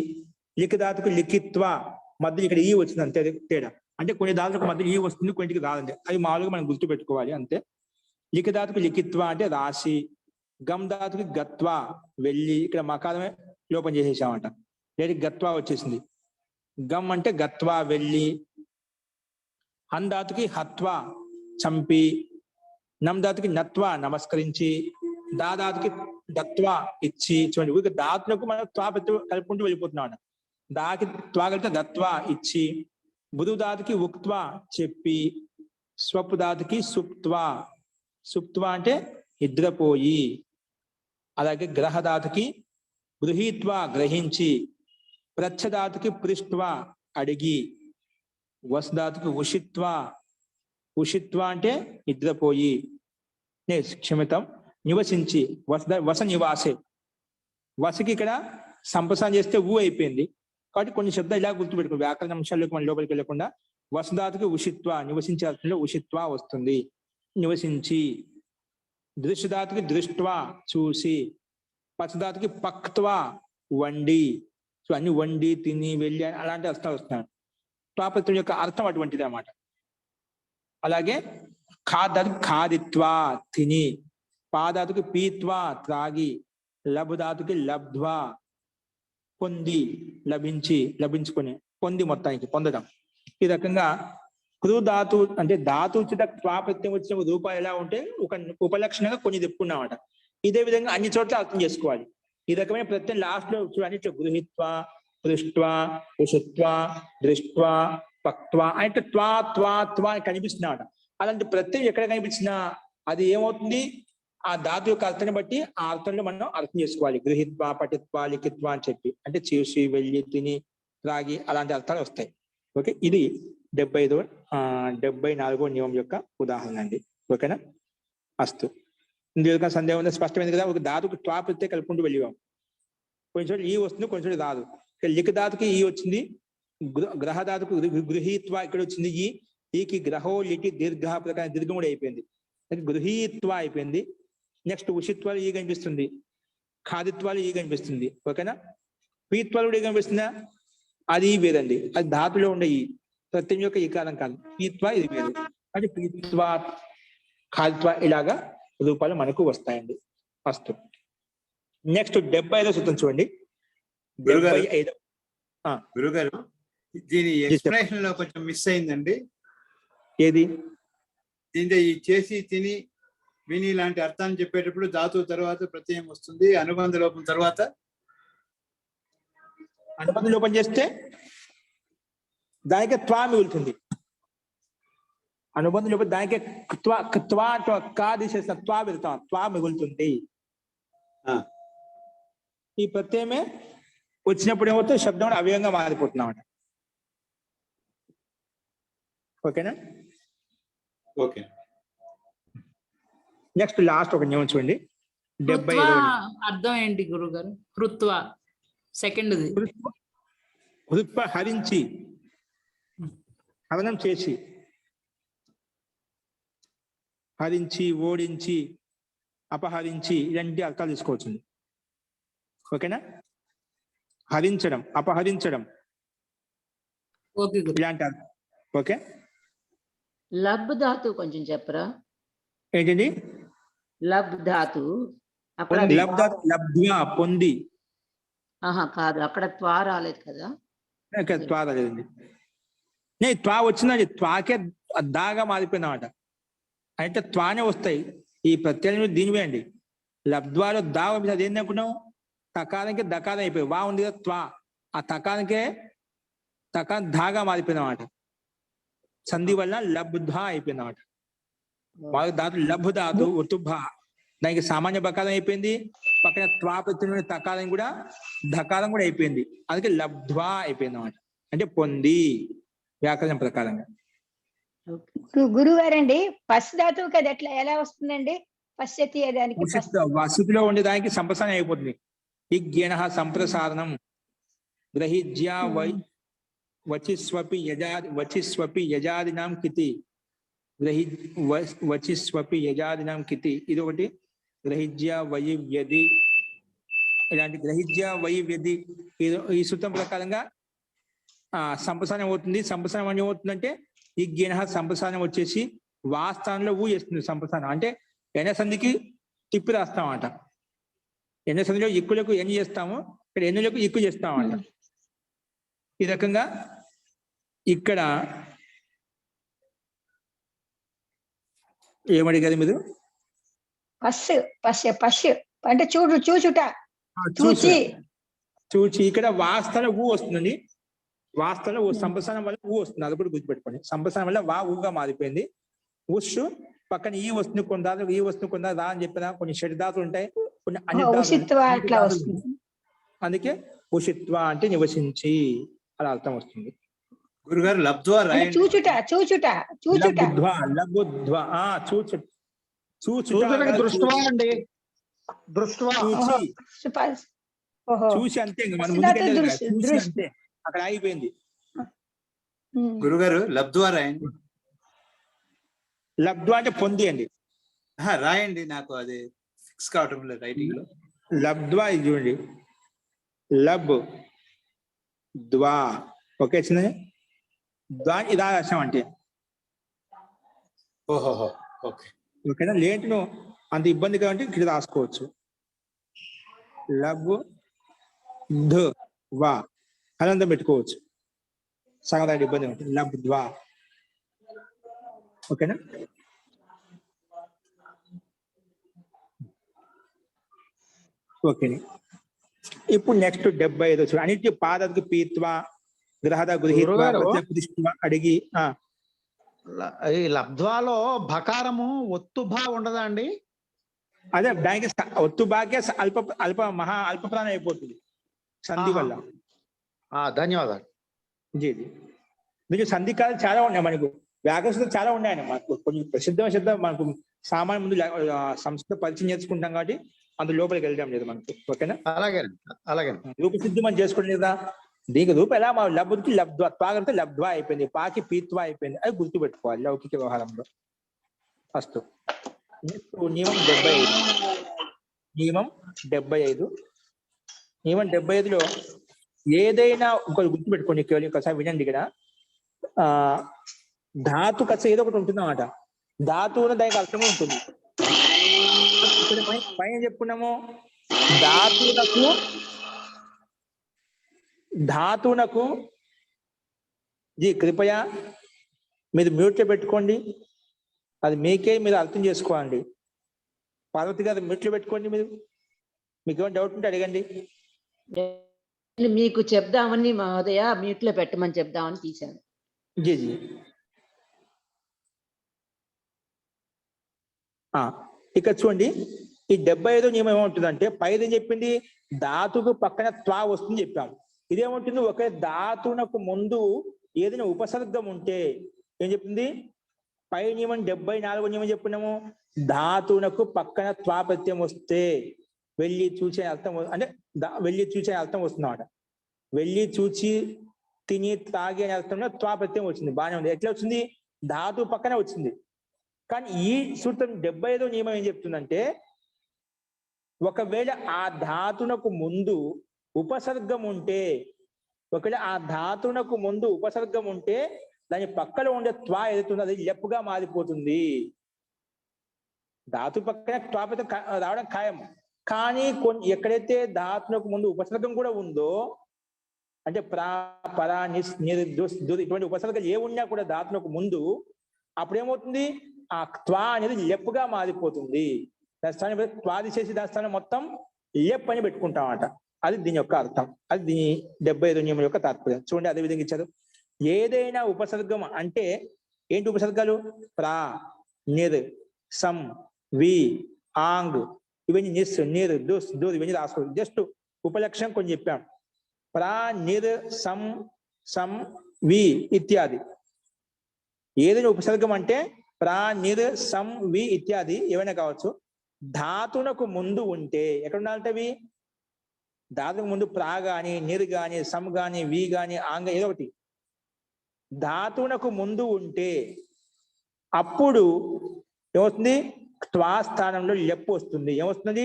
లిఖ ధాతుకు లిఖిత్వా మధ్య ఇక్కడ ఈ వచ్చింది అంతే తేడా. అంటే కొన్ని ధాతులకు మధ్య ఈ వస్తుంది, కొన్నిటికి రాదండి. అవి మామూలుగా మనం గుర్తు పెట్టుకోవాలి అంతే. లిఖ ధాతుకు లిఖిత్వా అంటే రాసి. గమ్ ధాతుకి గత్వా వెళ్ళి. ఇక్కడ మకారమే లోపం చేసేసామంట. లేదంటే గత్వా వచ్చేసింది. గమ్ అంటే గత్వా వెళ్ళి. హన్ ధాతుకి హత్వా చంపి. నమ్ ధాతుకి నత్వా నమస్కరించి. దా ధాతుకి దత్వా ఇచ్చి. చూడండి ఊరికి ధాతులకు మనం త్వా కలుపుకుంటూ వెళ్ళిపోతున్నాం. దాకి త్వా కలిపితే దత్వా ఇచ్చి. బుధు ధాతుకి ఉక్త్వా చెప్పి. స్వపు ధాతుకి సుప్త్వా. సుప్త్వా అంటే నిద్రపోయి. అలాగే గ్రహ ధాతుకి గృహీత్వా గ్రహించి. ప్రచ్ఛ ధాతుకి పృష్ట్వా అడిగి. వస్ ధాతుకి ఉషిత్వా. ఉషిత్వా అంటే నిద్రపోయి. క్షమితం నివసించి. వస నివాసే. వసకి ఇక్కడ సంప్రసారం చేస్తే ఊ అయిపోయింది కాబట్టి కొన్ని శబ్దాలు ఇలా గుర్తుపెట్టుకో. వ్యాకరణ అంశాల్లోకి మన లోపలికి వెళ్ళకుండా వసధాతుకి ఉషిత్వా నివసించే అర్థంలో ఉషిత్వా వస్తుంది. నివసించి. దృశ్యధాతుకి దృష్ట్వా చూసి. పచ్చధాతుకి పక్త్వా వండి. సో అన్ని వండి, తిని, వెళ్ళి అలాంటి అర్థాలు వస్తున్నాయి. త్వాపత్యం యొక్క అర్థం అటువంటిది అన్నమాట. అలాగే ఖాధాతుకి ఖాదిత్వా తిని. పాధాతుకి పీత్వా త్రాగి. లభుధాతుకి లబ్ధ్వా పొంది, లభించి, లభించుకొని, పొంది, మొత్తానికి పొందడం. ఈ రకంగా క్రు ధాతు అంటే ధాతు ఉచిత త్వా ప్రత్యయం వచ్చిన రూపాలు ఎలా ఉంటే ఒక ఉపలక్షణంగా కొన్ని చెప్పుకున్నామట. ఇదే విధంగా అన్ని చోట్ల అర్థం చేసుకోవాలి. ఈ రకమైన ప్రత్యయం లాస్ట్ లో అన్నిట్లో గృహీత్వా, దృష్ట్వా, ఉషిత్వా, దృష్ట్వా, పక్త్వా అంటే త్వా త్వా త్వా అని కనిపిస్తున్నాడ. అలాంటి ప్రత్యయం ఎక్కడ కనిపించినా అది ఏమవుతుంది? ఆ ధాతు యొక్క అర్థాన్ని బట్టి ఆ అర్థంలో మనం అర్థం చేసుకోవాలి. గృహీత్వా, పఠిత్వా, లిఖిత్వా అని చెప్పి. అంటే చేసి, వెళ్ళి, తిని, త్రాగి అలాంటి అర్థాలు వస్తాయి. ఓకే, ఇది 74వ నియమం యొక్క ఉదాహరణ అండి. ఓకేనా? అస్తు. ఇందులో సందేహం ఉంది, స్పష్టమైంది కదా. ఒక ధాతుకు త్వా ప్రత్యయం కలుపుకుంటూ వెళ్ళివాం. కొన్ని చోట్ల ఈ వస్తుంది, కొన్ని చోట్ల రాదు. లిఖ ధాతుకి ఈ వచ్చింది. గ్రహ ధాతుకు గృహీత్వా ఇక్కడ వచ్చింది ఈకి గ్రహో లిటి దీర్ఘ ప్రకారం దీర్ఘం కూడా అయిపోయింది. గృహీత్వా అయిపోయింది. నెక్స్ట్ ఉషిత్వా ఈ కనిపిస్తుంది. ఖాదిత్వాలు ఈ కనిపిస్తుంది. ఓకేనా? పీత్వాలు కూడా ఈ కనిపిస్తుందా? అది ఈ వేరండి. అది ధాతులో ఉండే ఈ ప్రత్యయం యొక్క ఈకారం కాదు. పీత్వ ఇది వేరు. అంటే పీత్వ ఖాదిత్వ ఇలాగా రూపాలు మనకు వస్తాయండి. ఫస్ట్ నెక్స్ట్ 75వ సూత్రం చూడండి. గురుగారు 75. గురుగారు దీని ఎక్స్ప్లెనేషన్ లో కొంచెం మిస్ అయిందండి. ఏది? దీంతో ఈ చేసి తిని విని లాంటి అర్థాన్ని చెప్పేటప్పుడు ధాతువు తర్వాత ప్రత్యయం వస్తుంది, అనుబంధ లోపం తర్వాత అనుబంధ లోపం చేస్తే దానికి త్వా మిగులుతుంది. అనుబంధ లోపం దానికి కా తీసేసిన త్వా వెళ్తాం, త్వా మిగులుతుంది. ఈ ప్రత్యయమే వచ్చినప్పుడు ఏమవుతుంది? శబ్దం అవ్యయంగా మారిపోతున్నాం. ఓకేనా? ఓకే. నెక్స్ట్ లాస్ట్ ఒక నియమం చూడండి. 75. అర్థం ఏంటి గురుగారు? హృత్వ సెకండ్ హృత్వ హరించి, హరణం చేసి, హరించి, ఓడించి, అపహరించి ఇలాంటి అర్థాలు తీసుకోవచ్చు. ఓకేనా? హరించడం, అపహరించడం ఇలాంటి అర్థం. ఓకే. లబ్ ధాతు కొంచెం చెప్పరా? ఏంటండి? లబ్ ధాతు అక్కడ లబ్ధ్వా పొంది. కాదు, అక్కడ త్వా రాలేదు కదా? త్వా రాలేదండి. నేను త్వా వచ్చిందండి. త్వాకే దాగా మారిపోయిందన్నమాట. అంటే త్వానే వస్తాయి ఈ ప్రత్యయాలు దీనివే అండి. లబ్ధ్వాలో దా అది ఏంటి అనుకున్నాం? తకారానికి దకారం అయిపోయి వా ఉంది కదా త్వా, ఆ తకారానికే తకారం ధాగా మారిపోయిందన్నమాట. సంధి వల్ల లబ్ధ్వా అయిపోయిందన్నమాట. వాళ్ళ ధాతు లభ్ ధాతు ఉతుభ, దానికి సామాన్య బకారం అయిపోయింది. పక్కన త్వా ప్రత్యయం తకారం కూడా ధకారం కూడా అయిపోయింది. అందుకే లబ్ధ్వా అయిపోయింది అన్నమాట. అంటే పొంది వ్యాకరణం ప్రకారంగా. గురుగారండి పస్ ధాతువుకి అది ఎట్లా ఎలా వస్తుందండి? పశ్యతి దానికి వసతిలో ఉండేదానికి సంప్రసారం అయిపోతుంది. ఇజ్ఞ సంప్రసారణం గ్రహిజ్యా వచిస్వపి యజాదినాం కితి, వచిస్వపి యజాదినాం కితి ఇది ఒకటి. గ్రహిజ్యా వయి వ్యధి, ఇలాంటి గ్రహిజ్యా వయి వ్యధి ఈ సూత్రం ప్రకారంగా సంప్రసారం అవుతుంది. సంప్రసారం అని ఏమవుతుందంటే ఈ జ్ఞ సంప్రసారం వచ్చేసి వాస్థానంలో ఊ చేస్తుంది. సంప్రసారం అంటే ఎన సంధికి తిప్పి రాస్తామంట. ఎన్న సంధిలో ఎక్కులకు ఎన్ని చేస్తాము, ఇక్కడ ఎన్నులకు ఎక్కువ చేస్తామంట. ఈ రకంగా ఇక్కడ ఏమడిగారు మీరు? అంటే చూచుట, చూచి. ఇక్కడ వాస్తవ ఊ వస్తుందండి. వాస్తవ సంప్రసారం వల్ల ఊ వస్తుంది. అది కూడా గుర్తుపెట్టుకోండి. సంప్రసారం వల్ల వా ఊగా మారిపోయింది. ఉష్ పక్కన ఈ వస్తుంది, కొన్ని దాతులు ఈ వస్తుంది, కొన్ని రా అని చెప్పిన కొన్ని షడ్ దాతులు ఉంటాయి, కొన్ని అందుకే ఉషిత్వ అంటే నివసించి అలా అర్థం వస్తుంది. గురుగారు లబ్ధ్వా రాయండి. చూచుట అండి. చూసి అంతే, మన ముందుకెళ్ళలేదు. చూసి అంతే, అక్కడ ఆగిపోయింది. గురుగారు లబ్ధ్వా రాయండి. లబ్ధ్వా అంటే పొంది అండి. రాయండి, నాకు అది ఫిక్స్ కావటం లేదు రైటింగ్ లో. లబ్ధ్వా ఇది చూడండి, లబ్ ద్వా. ఓకే చిన్న ద్వా ఇలా రాసాం అంటే ఓహో ఓకే. ఓకేనా? లేంటిను అంత ఇబ్బందిగా అంటే ఇక్కడ రాసుకోవచ్చు. లబ్ ధ వా అనంతం పెట్టుకోవచ్చు. సగం దాని ఇబ్బంది ఉంటుంది. లబ్ ద్వా. ఓకేనా? ఓకే. ఇప్పుడు నెక్స్ట్ 75 అన్నిటి పాదకి పీత్వ గ్రహద గృహీత్వ అడిగి ఈ లబ్ధ్వాలో భకారము ఒత్తుభా ఉండదా అండి? అదే దానికి ఒత్తుబాకే అల్ప మహా అల్ప ప్రాణం అయిపోతుంది సంధి వల్ల. ధన్యవాదాలు. మీకు సంధికాలు చాలా ఉన్నాయి. మనకు వ్యాకరణ చాలా ఉన్నాయండి. మనకు కొంచెం ప్రసిద్ధ మనకు సామాన్య ముందు సంస్కృత పరిచయం చేసుకుంటాం కాబట్టి అందు లోపలికి వెళ్ళడం లేదు మనకు. ఓకేనా? అలాగే రూపసిద్ధి మనం చేసుకోండి కదా. దీనికి రూపం ఎలా మా లబ్ధుకి లబ్ధ్వా, త్వాగంతో లబ్ధ్వా అయిపోయింది, పాకి పీత్వా అయిపోయింది. అది గుర్తుపెట్టుకోవాలి లౌకిక వ్యవహారంలో. ఫస్ట్ నియమం 75. నియమం 75. నియమం 75లో ఏదైనా ఒకటి గుర్తుపెట్టుకోండి, కేవలం ఒకసారి వినండి. ఇక్కడ ధాతు కచ్చ ఏదో ఒకటి ఉంటుంది అన్నమాట. ధాతువున దానికి అర్థమే ఉంటుంది. ఇక్కడ పైన చెప్పుకున్నాము, ధాతువునకు జీ కృపయా మీరు మ్యూట్లో పెట్టుకోండి, అది మీకే మీరు అర్థం చేసుకోండి. పార్వతి గారు మ్యూట్లో పెట్టుకోండి. మీకు ఏమైనా డౌట్ ఉంటే అడగండి. మీకు చెప్దామని మహోదయ మ్యూట్ లో పెట్టమని చెప్దామని తీశాను. జీ ఇక్కడ చూడండి, ఈ 75వ నియమం ఏమంటుందంటే, పైది చెప్పింది ధాతుకు పక్కన త్వా వస్తుంది చెప్పాము. ఇదేమంటుంది, ఒక ధాతునకు ముందు ఏదైనా ఉపసర్గం ఉంటే ఏం చెప్తుంది, పై నియమం 74వ నియమం చెప్పుకున్నాము, ధాతునకు పక్కన త్వా ప్రత్యయం వస్తే వెళ్ళి చూసే అర్థం, అంటే వెళ్ళి చూసే అర్థం వస్తుంది అన్నమాట. వెళ్ళి చూచి తిని తాగి అనే అర్థంలో త్వా ప్రత్యయం వచ్చింది, బాగానే ఉంది. ఎట్లా వచ్చింది, ధాతు పక్కనే వచ్చింది. కానీ ఈ సూత్రం 75వ నియమం ఏం చెప్తుందంటే, ఒకవేళ ఆ ధాతునకు ముందు ఉపసర్గం ఉంటే, ఒకవేళ ఆ ధాతునకు ముందు ఉపసర్గం ఉంటే దాని పక్కన ఉండే త్వా ఏదైతుందో అది లెప్పుగా మారిపోతుంది. ధాతు పక్కన త్వా రావడం ఖాయం. కానీ ఎక్కడైతే ధాతునకు ముందు ఉపసర్గం కూడా ఉందో, అంటే ప్రా పరా నిస్ నిర్ దుస్ దుర్ ఇటువంటి ఉపసర్గాలు ఏ ఉన్నా కూడా ధాతునకు ముందు, అప్పుడేమవుతుంది, ఆ త్వా అనేది లెప్పుగా మారిపోతుంది. దాని స్థానం త్వా తీసేసి దాని స్థానం మొత్తం లెప్ అని పెట్టుకుంటామట. అది దీని యొక్క అర్థం. అది దీని 75వ నియమం యొక్క తాత్పర్యం. చూడండి, అదే విధంగా ఇచ్చారు. ఏదైనా ఉపసర్గం అంటే ఏంటి ఉపసర్గాలు, ప్రా నిర్ సం వి ఆంగ్ ఇవన్నీ నిస్ నిర్ దుస్ దూర్ ఇవన్నీ రాసుకోవాలి. జస్ట్ ఉపలక్షణం కొంచెం చెప్పాం. ప్రా నిర్ సం సం వి ఇత్యాది ఏదైనా ఉపసర్గం అంటే ప్రా నిర్ సం వి ఇత్యాది ఏవైనా కావచ్చు. ధాతునకు ముందు ఉంటే ఎక్కడ ఉండాలంటవి, ధాతుకు ముందు ప్రా గాని నిర్ గాని సమ్ గాని వి గాని ఆంగ ఏదో ఒకటి ధాతునకు ముందు ఉంటే అప్పుడు ఏమవుతుంది, త్వా స్థానంలో లెప్పు వస్తుంది. ఏమొస్తుంది,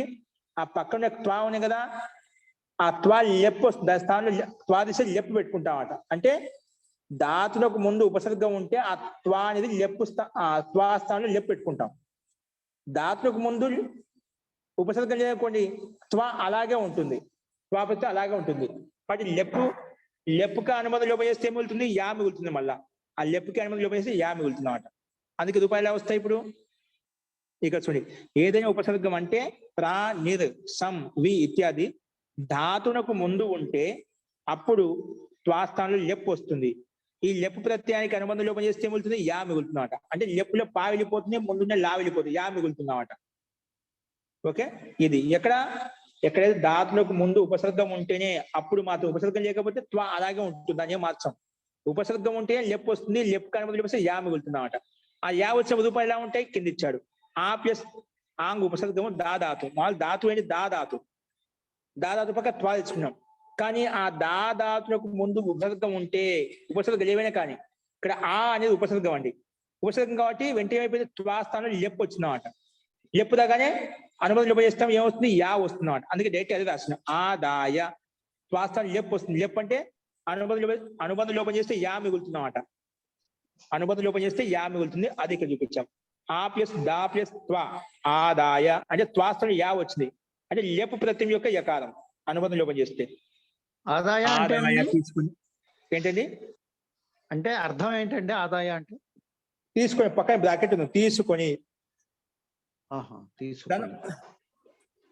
ఆ పక్కన త్వా ఉంది కదా, ఆ త్వా లెప్పు వస్తుంది. దాని స్థానంలో త్వా దిశ లెప్పు పెట్టుకుంటామట. అంటే ధాతునకు ముందు ఉపసర్గం ఉంటే ఆ త్వా అనేది లెప్పు త్వా స్థానంలో లెప్పు పెట్టుకుంటాం. ధాతునకు ముందు ఉపసర్గం చేయకండి, త్వా అలాగే ఉంటుంది, త్వా ప్రత్యయం అలాగే ఉంటుంది. వాటి లెప్పుకి అనుమతి లోపం చేస్తే ఏం మిగులుతుంది, యా మిగులుతుంది. మళ్ళా ఆ లెప్పుకి అనుమతి లోపం చేస్తే యా మిగులుతుంది అన్నమాట. అందుకే రూపాయలు ఎలా వస్తాయి ఇప్పుడు. ఇక చూడండి, ఏదైనా ఉపసర్గం అంటే ప్రా నిర్ సం వి ఇత్యాది ధాతునకు ముందు ఉంటే అప్పుడు త్వా స్థానంలో లెప్పు వస్తుంది. ఈ లెప్పు ప్రత్యయానికి అనుబంధం లోపం చేస్తే ఏమిగులుతుంది, యా మిగులుతుందన్నమాట. అంటే లెప్పులో పా వెళ్ళిపోతుంది, ముందున్న లా వెళ్ళిపోతుంది, యా మిగులుతుందన్నమాట. ఓకే, ఇది ఎక్కడైతే ధాతులకు ముందు ఉపసర్గం ఉంటేనే అప్పుడు మాత్రం, ఉపసర్గం లేకపోతే త్వా అలాగే ఉంటుంది, దాన్ని మార్చం. ఉపసర్గం ఉంటే లెప్పు వస్తుంది, లెప్పు అనుమతి లోపిస్తే యా మిగులుతుందన్నమాట. ఆ యా వచ్చిన రూపాయలు ఎలా ఉంటాయి, కింద ఇచ్చాడు. ఆ ప్లస్ ఆంగ్ ఉపసర్గము దాదాతు, మామూలు ధాతు ఏంటి దాదాతు పక్క త్వా తెచ్చుకున్నాం. కానీ ఆ దాదాతులకు ముందు ఉపసర్గం ఉంటే, ఉపసర్గం ఏవైనా కానీ ఇక్కడ ఆ అనేది ఉపసర్గం అండి, ఉపసర్గం కాబట్టి వెంటనే అయిపోయింది, త్వా స్థానంలో లెప్పు వచ్చిందన్నమాట. లెప్పు దాగానే అనుబంధం లోపం చేస్తాం, ఏమొస్తుంది, యా వస్తుంది అన్నమాట. అందుకే డైరెక్ట్ అదే రాసిన ఆదాయ త్వా స్థానం లెప్పు వస్తుంది. లెప్పు అంటే అనుబంధం లోపం చేస్తే యా మిగులుతుందన్నమాట. అనుబంధం లోపం చేస్తే యా మిగులుతుంది, అది ఇక్కడ చూపించాం. ఆ ప్లస్ దా ప్లస్ త్వా ఆదాయ అంటే త్వా స్థానం యా వచ్చింది, అంటే లెప్పు ప్రత్యయం యొక్క యకారం అనుబంధం లోపం చేస్తే. ఆదాయ తీసుకుని ఏంటండి అంటే అర్థం ఏంటండి, ఆదాయ అంటే తీసుకొని పక్కన బ్రాకెట్ ఉంది, తీసుకొని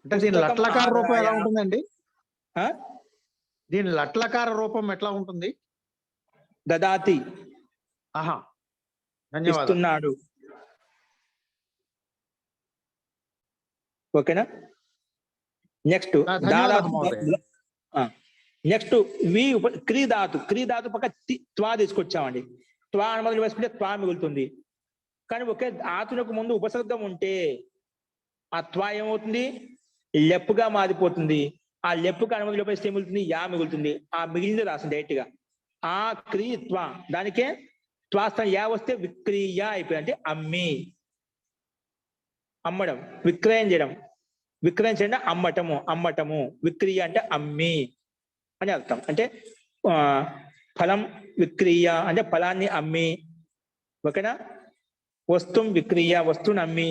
అంటే దీని లట్లకార రూపం ఎలా ఉంటుందండి, దీని లట్లకార రూపం ఎట్లా ఉంటుంది, దదాతి ధన్యవాదాలు. ఓకేనా. నెక్స్ట్ నెక్స్ట్ వి క్రీధాతు పక్క త్వా తీసుకొచ్చామండి. త్వా అనుమతులు వేసుకుంటే త్వా మిగులుతుంది. కానీ ఒకే ఆతునకు ముందు ఉపసర్గం ఉంటే ఆ త్వా ఏమవుతుంది, లెప్పుగా మారిపోతుంది. ఆ లెప్పుకి అనుమతులు వేస్తే మిగులుతుంది, యా మిగులుతుంది. ఆ మిగిలింది రాసింది డైరెక్ట్ గా. ఆ క్రీ త్వా దానికే త్వా స్థానం యా వస్తే విక్రీయ అయిపోయింది, అంటే అమ్మడం, విక్రయం చేయడం. విక్రయించడం అంటే అమ్మటము, అమ్మటము. విక్రియ అంటే అమ్మి అని అర్థం. అంటే ఫలం విక్రియ అంటే ఫలాన్ని అమ్మి, ఓకేనా. వస్తుం విక్రియ వస్తువుని అమ్మి,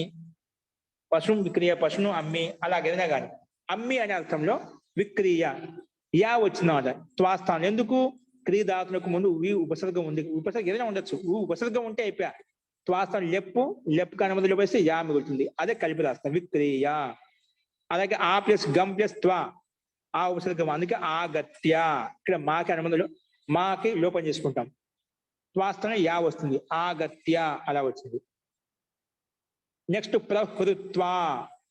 పశుం విక్రియ పశువును అమ్మి, అలాగేదైనా కానీ అమ్మి అనే అర్థంలో విక్రియ యా వచ్చిన త్వాస్థానం. ఎందుకు? క్రియదాతులకు ముందు వి ఉపసర్గం ఉంది. ఉపసర్గం ఏదైనా ఉండొచ్చు, ఉపసర్గం ఉంటే అయిపోయా. త్వాస్థానం లెప్పు కనుమదులు వేస్తే యా మిగులుతుంది, అదే కలిపి రాస్తాం విక్రియ. అలాగే ఆ ప్లస్ గం ప్లస్ త్వా ఆ ఉపసర్గం, అందుకే ఆగత్య. ఇక్కడ మాకి అనుమతులు మాకి లోపం చేసుకుంటాం, త్వాస్థానం యా వస్తుంది, ఆగత్య అలా వచ్చింది. నెక్స్ట్ ప్రహృత్వా.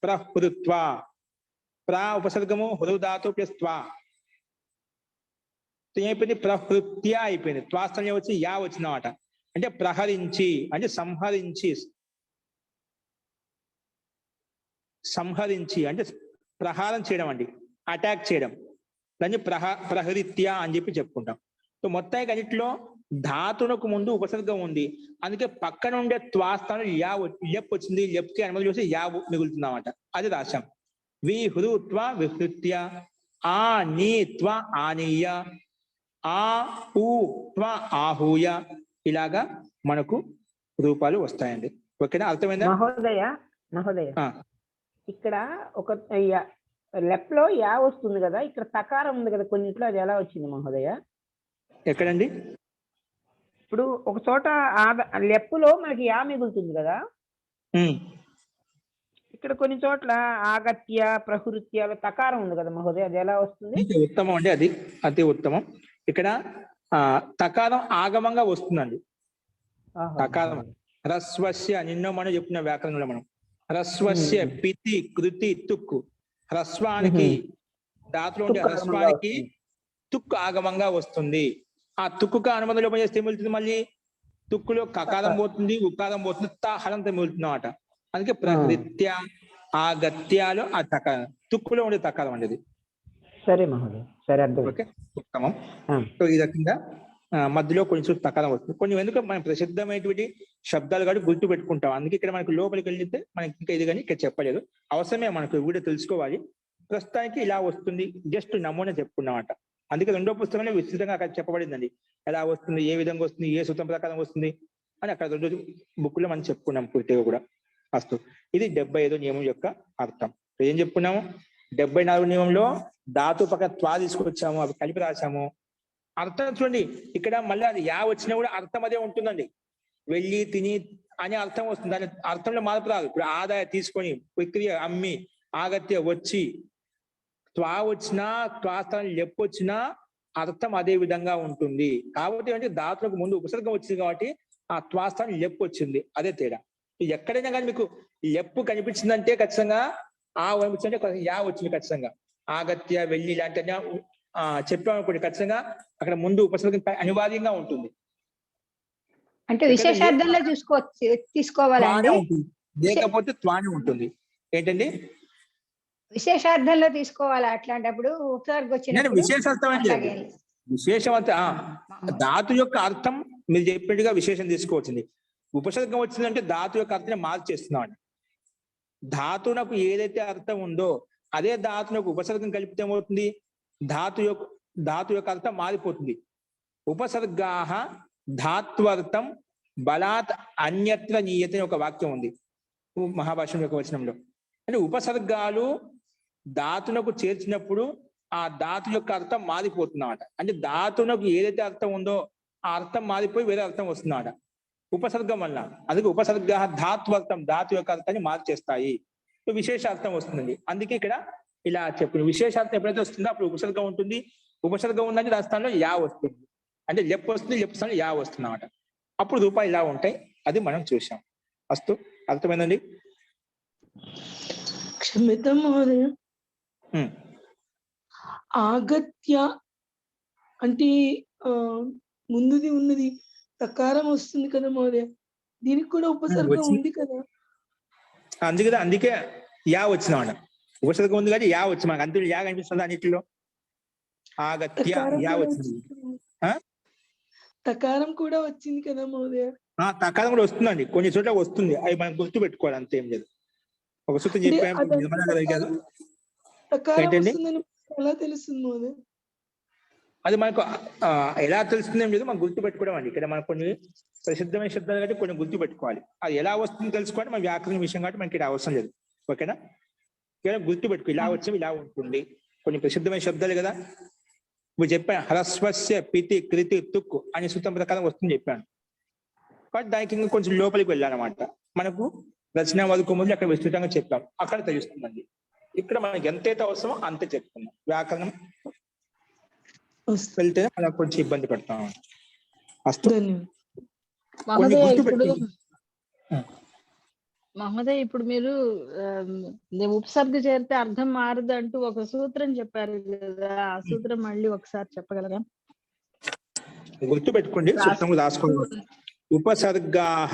ప్రహృత్వా ప్రా ఉపసర్గము హృదాతు ప్లస్ త్వా అయిపోయింది, ప్రహృత్య అయిపోయింది. త్వాస్థానం వచ్చి యా వచ్చినమాట. అంటే ప్రహరించి అంటే సంహరించి, సంహరించి అంటే ప్రహారం చేయడం అండి, అటాక్ చేయడం. దాన్ని ప్రహరిత్య అని చెప్పి చెప్పుకుంటాం. సో మొత్తానికి అన్నింటిలో ధాతునకు ముందు ఉపసర్గం ఉంది, అందుకే పక్కన ఉండే త్వాస్థానం యా లెప్ వచ్చింది, లెప్కి అనుమతి చూసి యా మిగులుతుందన్నమాట. అది రాశాం. వి హృత్వ విహృత్య, ఆ నీ త్వ ఆనీయ, ఆ ఊ త్వ ఆహూయ, ఇలాగా మనకు రూపాలు వస్తాయండి. ఓకేనా, అర్థమైందా? మహోదయ ఇక్కడ ఒక లెఫ్ట్ లో యా వస్తుంది కదా, ఇక్కడ తకారం ఉంది కదా కొన్నిట్లో, అది ఎలా వచ్చింది మహోదయ? ఎక్కడండి? ఇప్పుడు ఒక చోట లెఫ్ట్ లో మనకి యా మిగులుతుంది కదా, ఇక్కడ కొన్ని చోట్ల ఆగత్య ప్రహృత్య తకారం ఉంది కదా మహోదయ, అది ఎలా వస్తుంది? ఉత్తమం అండి, అది అతి ఉత్తమం. ఇక్కడ తకారం ఆగమంగా వస్తుందండి. తకారం హ్రస్వస్య, నిన్న మనం చెప్పిన వ్యాకరణంలో మనం హ్రస్వస్య పితి కృతి తుక్కు, హ్రస్వానికి దాంట్లో ఉండే హ్రస్వానికి తుక్కు ఆగమంగా వస్తుంది. ఆ తుక్కుగా అనుమతి లోపం చేస్తే మిగులుతుంది, మళ్ళీ తుక్కులో కకారం పోతుంది, ఉకారం పోతుంది, హలంత మిగులుతుంది అన్నమాట. అందుకే ప్రహృత్య ఆగత్యాలు ఆ తకారం, తుక్కులో ఉండే తకారం అండి. సరే మహోదయ, సరే అర్థం. ఓకే, ఉత్తమం. సో ఈ రకంగా మధ్యలో కొంచెం తకారం వస్తుంది. కొన్ని ఎందుకు మనం ప్రసిద్ధమైనటువంటి శబ్దాలు కూడా గుర్తు పెట్టుకుంటాం. అందుకే ఇక్కడ మనకు లోపలికి వెళ్తే మనకి ఇంకా ఇది కానీ ఇక్కడ చెప్పలేదు, అవసరమే మనకు కూడా తెలుసుకోవాలి. ప్రస్తుతానికి ఇలా వస్తుంది, జస్ట్ నమూనా చెప్పుకున్నామట. అందుకే రెండో పుస్తకంలో విస్తృతంగా అక్కడ చెప్పబడిందండి, ఎలా వస్తుంది, ఏ విధంగా వస్తుంది, ఏ సూత్రం ప్రకారం వస్తుంది అని అక్కడ రెండో బుక్ లో మనం చెప్పుకున్నాం పూర్తిగా కూడా. అస్తు, ఇది 75వ నియమం యొక్క అర్థం. ఏం చెప్పుకున్నాము? 74వ నియమంలో ధాతు పక్క త్వా తీసుకొచ్చాము, అవి కలిపి రాసాము. అర్థం చూడండి, ఇక్కడ మళ్ళీ అది యా వచ్చినా కూడా అర్థం అదే ఉంటుందండి. వెళ్ళి తిని అనే అర్థం వస్తుంది, దాని అర్థంలో మార్పు రాదు. ఇప్పుడు ఆదాయ తీసుకొని, విక్రియ అమ్మి, ఆగత్య వచ్చి, త్వా వచ్చినా త్వాస్థానం లెప్పు వచ్చినా అర్థం అదే విధంగా ఉంటుంది. కాబట్టి అంటే ధాతులకు ముందు ఉపసర్గం వచ్చింది కాబట్టి ఆ త్వాస్థానం లెప్పు వచ్చింది, అదే తేడా. ఎక్కడైనా కానీ మీకు లెప్పు కనిపించిందంటే ఖచ్చితంగా ఆ కనిపించిందంటే యా వచ్చింది ఖచ్చితంగా. ఆగత్య వెళ్ళి ఇలాంటి చెప్పామనుకోండి, ఖచ్చితంగా అక్కడ ముందు ఉపసర్గం అనివార్యంగా ఉంటుంది. అంటే విశేషార్థంలో తీసుకోవాలండి, లేకపోతే త్వాని ఉంటుంది. ఏంటండి విశేషార్థంలో తీసుకోవాలా? అట్లాంటప్పుడు ఉపసర్గ వచ్చినప్పుడు విశేషార్థం అంటే విశేషం అంటే ధాతు యొక్క అర్థం మీరు చెప్పినట్టుగా విశేషం తీసుకోవచ్చింది. ఉపసర్గం వచ్చిందంటే ధాతు యొక్క అర్థం మార్చేస్తున్నాం. ధాతునకు ఏదైతే అర్థం ఉందో అదే ధాతునకు ఉపసర్గం కలిపితే ఏమవుతుంది? ధాతు యొక్క అర్థం మారిపోతుంది. ఉపసర్గాః ధాత్వర్థం బలాత్ అన్యత్ర నీయతే ఒక వాక్యం ఉంది మహాభాష్యం యొక్క వచనంలో. అంటే ఉపసర్గాలు ధాతునకు చేర్చినప్పుడు ఆ ధాతు యొక్క అర్థం మారిపోతుందన్నమాట. అంటే ధాతునకు ఏదైతే అర్థం ఉందో ఆ అర్థం మారిపోయి వేరే అర్థం వస్తుందన్నమాట ఉపసర్గం వల్ల. అందుకే ఉపసర్గా ధాత్వర్థం ధాతు యొక్క అర్థాన్ని మార్చేస్తాయి, విశేష అర్థం వస్తుందండి. అందుకే ఇక్కడ ఇలా చెప్పిన విశేషార్థం ఎప్పుడైతే వస్తుందో అప్పుడు ఉపసర్గం ఉంటుంది. ఉపసర్గం ఉందంటే దాని స్థానంలో యా వస్తుంది, అంటే లెప్ వస్తుంది, లెప్ స్థానంలో యా వస్తుంది అన్నమాట. అప్పుడు రూపాయలు ఇలా ఉంటాయి, అది మనం చూసాం. అస్తు, అర్థమైందండి? క్షమితం మహోదయ. ఆగత్య అంటే ముందుది ఉన్నది తకారం వస్తుంది కదా మహోదయ, దీనికి కూడా ఉపసర్గం ఉంది కదా. అందుకే యా వచ్చిన ఉపసర్గం ఉంది కానీ యా వచ్చి మనకు అంతే యా కనిపిస్తుంది అన్నిటిలో. ఆగత్య యా వచ్చింది, తకారం కూడా వచ్చింది కదా మహోదయ. తకారం కూడా వస్తుందండి, కొన్ని చోట్ల వస్తుంది, అవి మనం గుర్తు పెట్టుకోవాలి, అంతేం లేదు. ఒక సూత్రం అంటే చెప్పాము అది నిర్మలా గారు అడిగారు. ప్రకారం ఏంటండి? వస్తుందని ఎలా తెలుస్తుంది మహోదయ? అది మనకు ఎలా తెలుస్తుందో లేదు, మనం గుర్తుపెట్టుకోవడం అండి. ఇక్కడ మనకు కొన్ని ప్రసిద్ధమైన శబ్దాలు కాబట్టి కొన్ని గుర్తుపెట్టుకోవాలి. అది ఎలా వస్తుందో తెలుసుకోవాలి. మన వ్యాకరణ విషయం కాబట్టి మనకి ఇక్కడ అవసరం లేదు. ఓకేనా? కేవలం గుర్తుపెట్టుకో, ఇలా వచ్చి ఇలా ఉంటుంది. కొన్ని ప్రసిద్ధమైన శబ్దాలు కదా, ఇప్పుడు చెప్పాను హ్రస్వస్య పితి కృతి తుక్కు అనే సూత్రం ప్రకారం వస్తుంది చెప్పాను. కాబట్టి దానికి ఇంకా కొంచెం లోపలికి వెళ్ళాలన్నమాట. మనకు రచన వరకు ముందు అక్కడ విస్తృతంగా చెప్పాం, అక్కడ తెలుస్తుందండి. ఇక్కడ మనకి ఎంతైతే అవసరమో అంతే చెప్తున్నాం. వ్యాకరణం వెళ్తే మనకు కొంచెం ఇబ్బంది పడతాం. మహోదయ్, ఇప్పుడు మీరు ఉపసర్గ చేరితే అర్థం మారదు అంటూ ఒక సూత్రం చెప్పారు కదా, ఆ సూత్రం మళ్ళీ ఒకసారి చెప్పగలరా? గుర్తు పెట్టుకోండి, సూత్రం రాసుకోండి. ఉపసర్గాః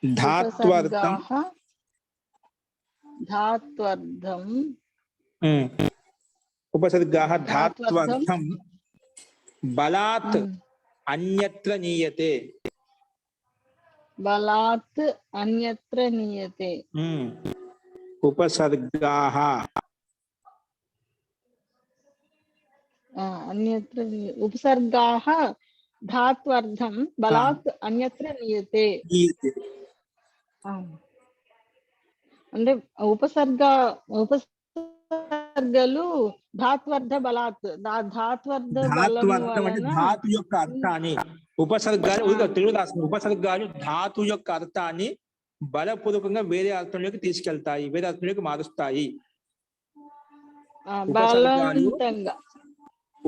ధాత్వర్థం ఉపసర్గాః ధాత్వర్థం బలాత్ అన్యత్ర నీయతే. బలాత్ అన్యత్ర నీయతే. ఉపసర్గాః అన్యత్ర ఉపసర్గాః ధాత్వర్థం బలాత్ అన్యత్ర నీయతే. అంటే ఉపసర్గలు ధాత్వర్థ బలాత్, ధాత్వర్థ ధాతు యొక్క అర్థాన్ని ఉపసర్గాలు తెలుగు రాసిన ఉపసర్గాలు ధాతు యొక్క అర్థాన్ని బలపూర్వకంగా వేరే అర్థంలోకి తీసుకెళ్తాయి, వేరే అర్థంలోకి మారుస్తాయి.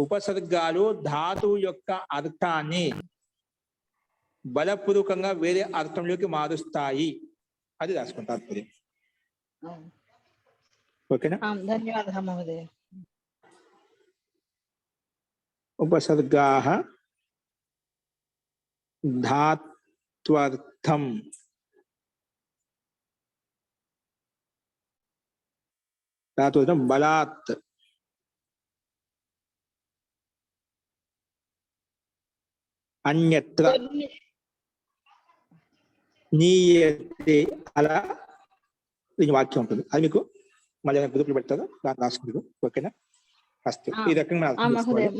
ఉపసర్గాలు ధాతు యొక్క అర్థాన్ని బలపూర్వకంగా వేరే అర్థంలోకి మారుస్తాయి. అది రాసుకుంటారు. ఓకేనా? ధన్యవాదాలు మహోదయ. ఉపసర్గాః ధాత్వర్థం బలాత్ అన్యత్ర నీయతే. అలా దీని వాక్యం ఉంటుంది. అది మీకు మళ్ళీ గ్రూప్లో పెడతారు, దాన్ని రాసుకుంటారు. ఓకేనా? ఈ రకంగా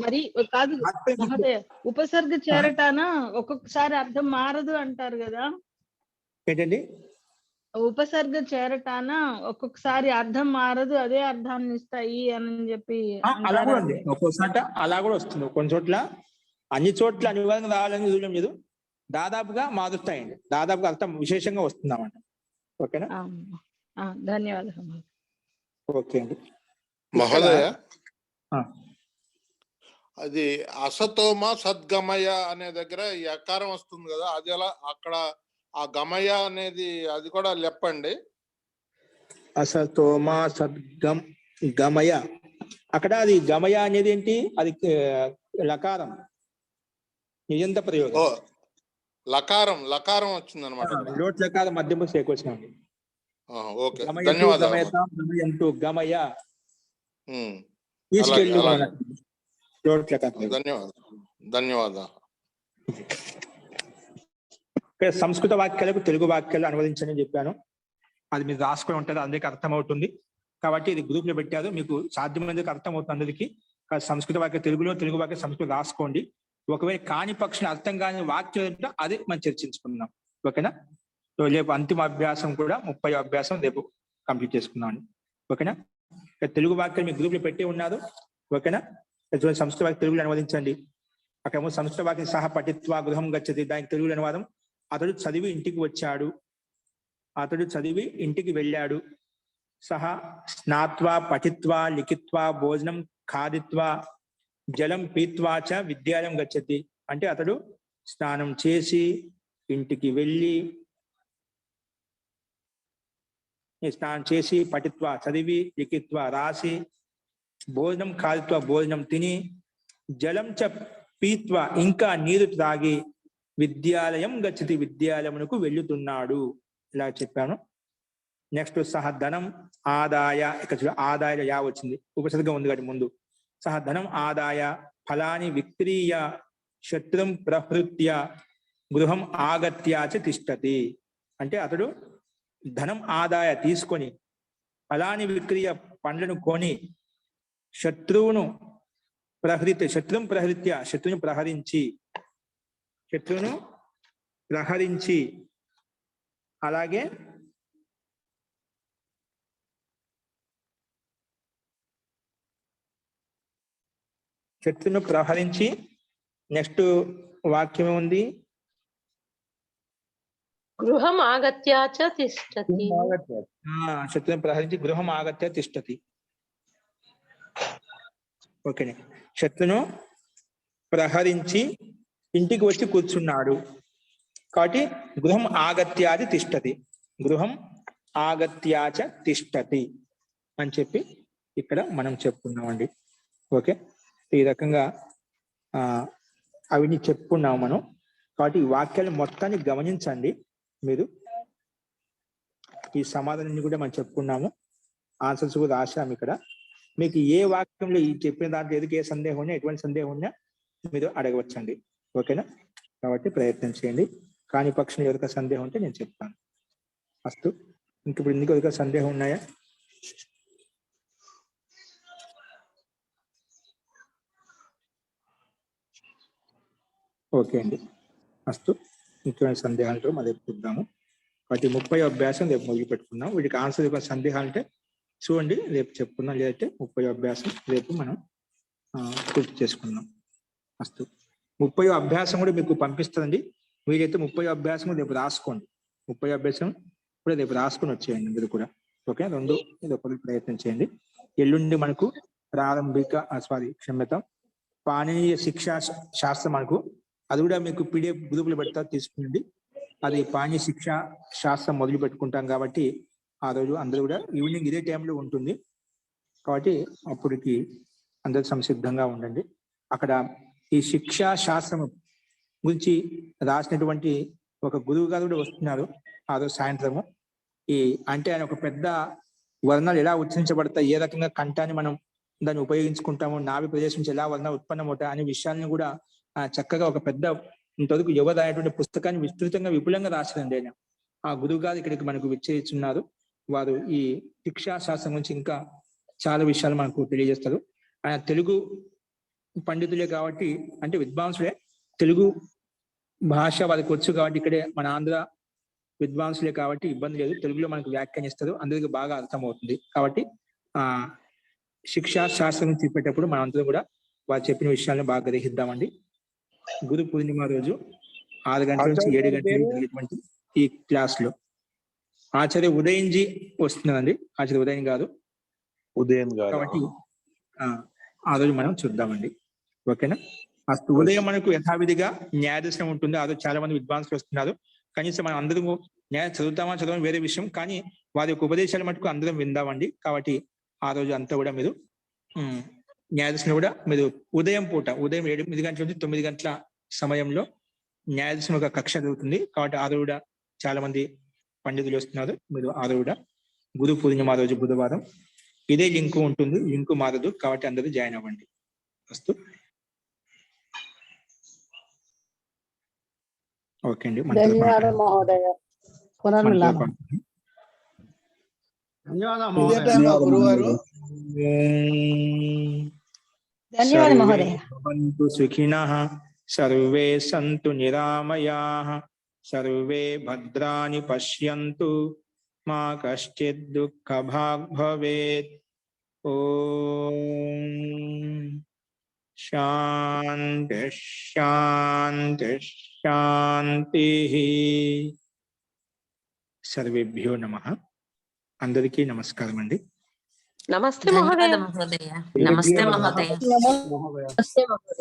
మరి కాదు మహోదయ, ఉపసర్గ చేరటాన ఒక్కొక్కసారి అర్థం మారదు అంటారు కదా, ఏంటండి? ఉపసర్గ చేరటాన ఒక్కొక్కసారి అర్థం మారదు, అదే అర్థాన్ని ఇస్తాయి అని చెప్పి అలా కూడా ఉంది. ఒక్కోసారి అలా కూడా వస్తుంది. కొన్ని చోట్ల, అన్ని చోట్ల అనివార్యంగా రావాలని చూడడం లేదు, దాదాపుగా మారుస్తాయండి. దాదాపుగా అర్థం విశేషంగా వస్తుందన్నమాట. ఓకేనా? ధన్యవాదాలు. ఓకే అండి. మహోదయ, అది అసతోమ సద్గమయ అనే దగ్గర ఈ అకారం వస్తుంది కదా, అది ఎలా అక్కడ ఆ గమయ అనేది అది కూడా లెప్పండి. అసతోమ గమయ, అక్కడ అది గమయ అనేది ఏంటి? అది లకారం, నియంత ప్రయోగం. లకారం వచ్చింది అనమాట. లోట్ లకారం మధ్యమ సేకొచ్చినండి. ఓకే, ధన్యవాదాలు. గమయ తీసుకెళ్ళు. ధన్యవాదాలు. సంస్కృత వాక్యాలకు తెలుగు వాక్యాలు అనువదించని చెప్పాను. అది మీరు రాసుకొని ఉంటారు, అందరికీ అర్థమవుతుంది. కాబట్టి ఇది గ్రూప్ లో పెట్టారు, మీకు సాధ్యమైనందుకు అర్థమవుతుంది అందరికీ. సంస్కృత వాక్య తెలుగులో, తెలుగు వాక్య సంస్కృతం రాసుకోండి. ఒకవేళ కాని పక్షులు అర్థం కాని వాక్యం ఏంటో అదే మనం చర్చించుకుందాం. ఓకేనా? రేపు అంతిమ అభ్యాసం కూడా 30వ అభ్యాసం రేపు కంప్లీట్ చేసుకుందాం. ఓకేనా? తెలుగు వాక్యాలు మీ గ్రూప్ లో పెట్టి ఉన్నారు. ఓకేనా? సంస్కృత వాక్య తెలుగులో అనువదించండి. అక్కడేమో సంస్కృత వాక్యం సహ పఠిత్వా గృహం గచ్చతి, దానికి తెలుగులో అనువాదం అతడు చదివి ఇంటికి వచ్చాడు, అతడు చదివి ఇంటికి వెళ్ళాడు. సహా స్నాత్వా పఠిత్వా లిఖిత్వా భోజనం ఖాదిత్వా జలం పీత్వా చ విద్యాలయం గచ్చతి, అంటే అతడు స్నానం చేసి ఇంటికి వెళ్ళి, స్నానం చేసి, పఠిత్వా చదివి, లిఖిత్వా రాసి, భోజనం ఖాదిత్వా భోజనం తిని, జలం చ పీత్వా ఇంకా నీరు త్రాగి, విద్యాలయం గచ్చతి విద్యాలయమునకు వెళ్ళుతున్నాడు. ఇలా చెప్పాను. నెక్స్ట్ సహ ధనం ఆదాయ, ఇక్కడ ఆదాయ యా వచ్చింది, ఉపసర్గం ఉంది కాబట్టి ముందు. సహ ధనం ఆదాయ ఫలాని విక్రీయ శత్రుం ప్రహృత్య గృహం ఆగత్యాచ తిష్టతి అంటే అతడు ధనం ఆదాయ తీసుకొని ఫలాని విక్రియ పండ్లను కొని శత్రువును ప్రహరించి అలాగే శత్రువును ప్రహరించి నెక్స్ట్ వాక్యం ఉంది గృహం ఆగత్యాచ తిష్టతి. శత్రువును ప్రహరించి గృహం ఆగత్య తిష్టతి. ఓకేనే, శత్రును ప్రహరించి ఇంటికి వచ్చి కూర్చున్నాడు కాబట్టి గృహం ఆగత్యాది తిష్టతి, గృహం ఆగత్యాచ తిష్టతి అని చెప్పి ఇక్కడ మనం చెప్పుకున్నామండి. ఓకే, ఈ రకంగా అవిని చెప్పుకున్నాం మనం. కాబట్టి ఈ వాక్యాలు మొత్తాన్ని గమనించండి మీరు. ఈ సమాధానాన్ని కూడా మనం చెప్పుకున్నాము, ఆన్సర్స్ కూడా రాశాము ఇక్కడ. మీకు ఏ వాక్యంలో ఈ చెప్పిన దాంట్లో ఎదుగు ఏ సందేహం ఉన్నా, ఎటువంటి సందేహం ఉన్నా మీరు అడగవచ్చండి. ఓకేనా, కాబట్టి ప్రయత్నం చేయండి. కాని పక్షంలో ఎవరికైనా సందేహం ఉంటే నేను చెప్తాను. అస్తు, ఇంక ఇప్పుడు ఇందుకు ఎవరికైనా సందేహం ఉన్నాయా? ఓకే అండి, అస్తు. ముఖ్యమైన సందేహాలతో మరి చూద్దాము. వాటి 30 అభ్యాసం రేపు మొదలు పెట్టుకున్నాం. వీటికి ఆన్సర్ యొక్క సందేహాలు అంటే చూడండి, రేపు చెప్పుకున్నాం. లేదంటే 30 అభ్యాసం రేపు మనం పూర్తి చేసుకున్నాం. అస్తు, 30 అభ్యాసం కూడా మీకు పంపిస్తుందండి. మీరైతే 30 అభ్యాసం రేపు రాసుకోండి. 30 అభ్యాసం కూడా రేపు రాసుకొని వచ్చేయండి మీరు కూడా. ఓకే, రెండు ప్రయత్నం చేయండి. ఎల్లుండి మనకు క్షమ్యత పాణినీయ శిక్షా శాస్త్రం మనకు, అది కూడా మీకు పీడిఎఫ్ గ్రూపులు పెడతా, తీసుకునండి. అది పాణినీయ శిక్షా శాస్త్రం మొదలు పెట్టుకుంటాం కాబట్టి ఆ రోజు అందరూ కూడా ఈవినింగ్ ఇదే టైంలో ఉంటుంది. కాబట్టి అప్పటికి అందరూ సంసిద్ధంగా ఉండండి. అక్కడ ఈ శిక్షా శాస్త్రం గురించి రాసినటువంటి ఒక గురువు గారు కూడా వస్తున్నారు ఆ రోజు సాయంత్రము. అంటే ఆయన ఒక పెద్ద వర్ణాలు ఎలా ఉచ్చరించబడతాయి, ఏ రకంగా కంఠాన్ని మనం దాన్ని ఉపయోగించుకుంటాము, నాభి ప్రదేశం నుంచి ఎలా వర్ణాలు ఉత్పన్నమవుతాయి అనే విషయాలను కూడా చక్కగా ఒక పెద్ద ఇంతవరకు యువత అనేటువంటి పుస్తకాన్ని విస్తృతంగా విపులంగా రాశారండి ఆయన. ఆ గురువు గారు ఇక్కడికి మనకు విచ్చేస్తున్నారు. వారు ఈ శిక్షా శాస్త్రం గురించి ఇంకా చాలా విషయాలు మనకు తెలియజేస్తారు. ఆయన తెలుగు పండితులే కాబట్టి, అంటే విద్వాంసులే, తెలుగు భాష వారికి వచ్చు కాబట్టి, ఇక్కడే మన ఆంధ్ర విద్వాంసులే కాబట్టి ఇబ్బంది లేదు. తెలుగులో మనకు వ్యాఖ్యానిస్తారు, అందరికీ బాగా అర్థమవుతుంది. కాబట్టి శిక్షా శాస్త్రం చెప్పేటప్పుడు మనందరం కూడా వారు చెప్పిన విషయాలను బాగా గ్రహిద్దామండి. గురు పూర్ణిమ రోజు 6 గంటల నుంచి 7 గంటల జరిగేటువంటి ఈ క్లాస్ లో ఆచార్య ఉదయంజీ వస్తున్నారండి. ఆచార్య ఉదయం గారు కాబట్టి ఆ రోజు మనం చూద్దామండి. ఓకేనా, అసలు ఉదయం మనకు యథావిధిగా న్యాయదర్శనం ఉంటుంది. ఆ రోజు చాలా మంది విద్వాంసులు వస్తున్నారు. కనీసం మనం అందరూ న్యాయం చదవడం వేరే విషయం, కానీ వారి యొక్క ఉపదేశాలు మటుకు అందరం విందామండి. కాబట్టి ఆ రోజు అంతా కూడా మీరు న్యాయదర్శనం కూడా మీరు ఉదయం పూట, ఉదయం 8 గంటల నుంచి 9 గంటల సమయంలో న్యాయదర్శనం ఒక కక్ష జరుగుతుంది. కాబట్టి ఆ రోజు కూడా చాలా మంది పండితులు వస్తున్నారు. మీరు ఆ రోజు కూడా గురు పూర్ణిమ రోజు బుధవారం ఇదే లింక్ ఉంటుంది, లింక్ మారదు. కాబట్టి అందరూ జాయిన్ అవ్వండి. వస్తూ ఓకే అండి. ధన్యవాదాలు మహోదయ. సుఖినః సర్వే సంతు నిరామయాః, సర్వే భద్రాని పశ్యంతు, మా కశ్చిద్ దుఃఖభాగ్ భవేత్. ఓం శాంతి శాంతి శాంతి. సర్వేభ్యో నమః. అందరికీ నమస్కారం అండి. నమస్తే మహోదయ. నమస్తే మహోదయ.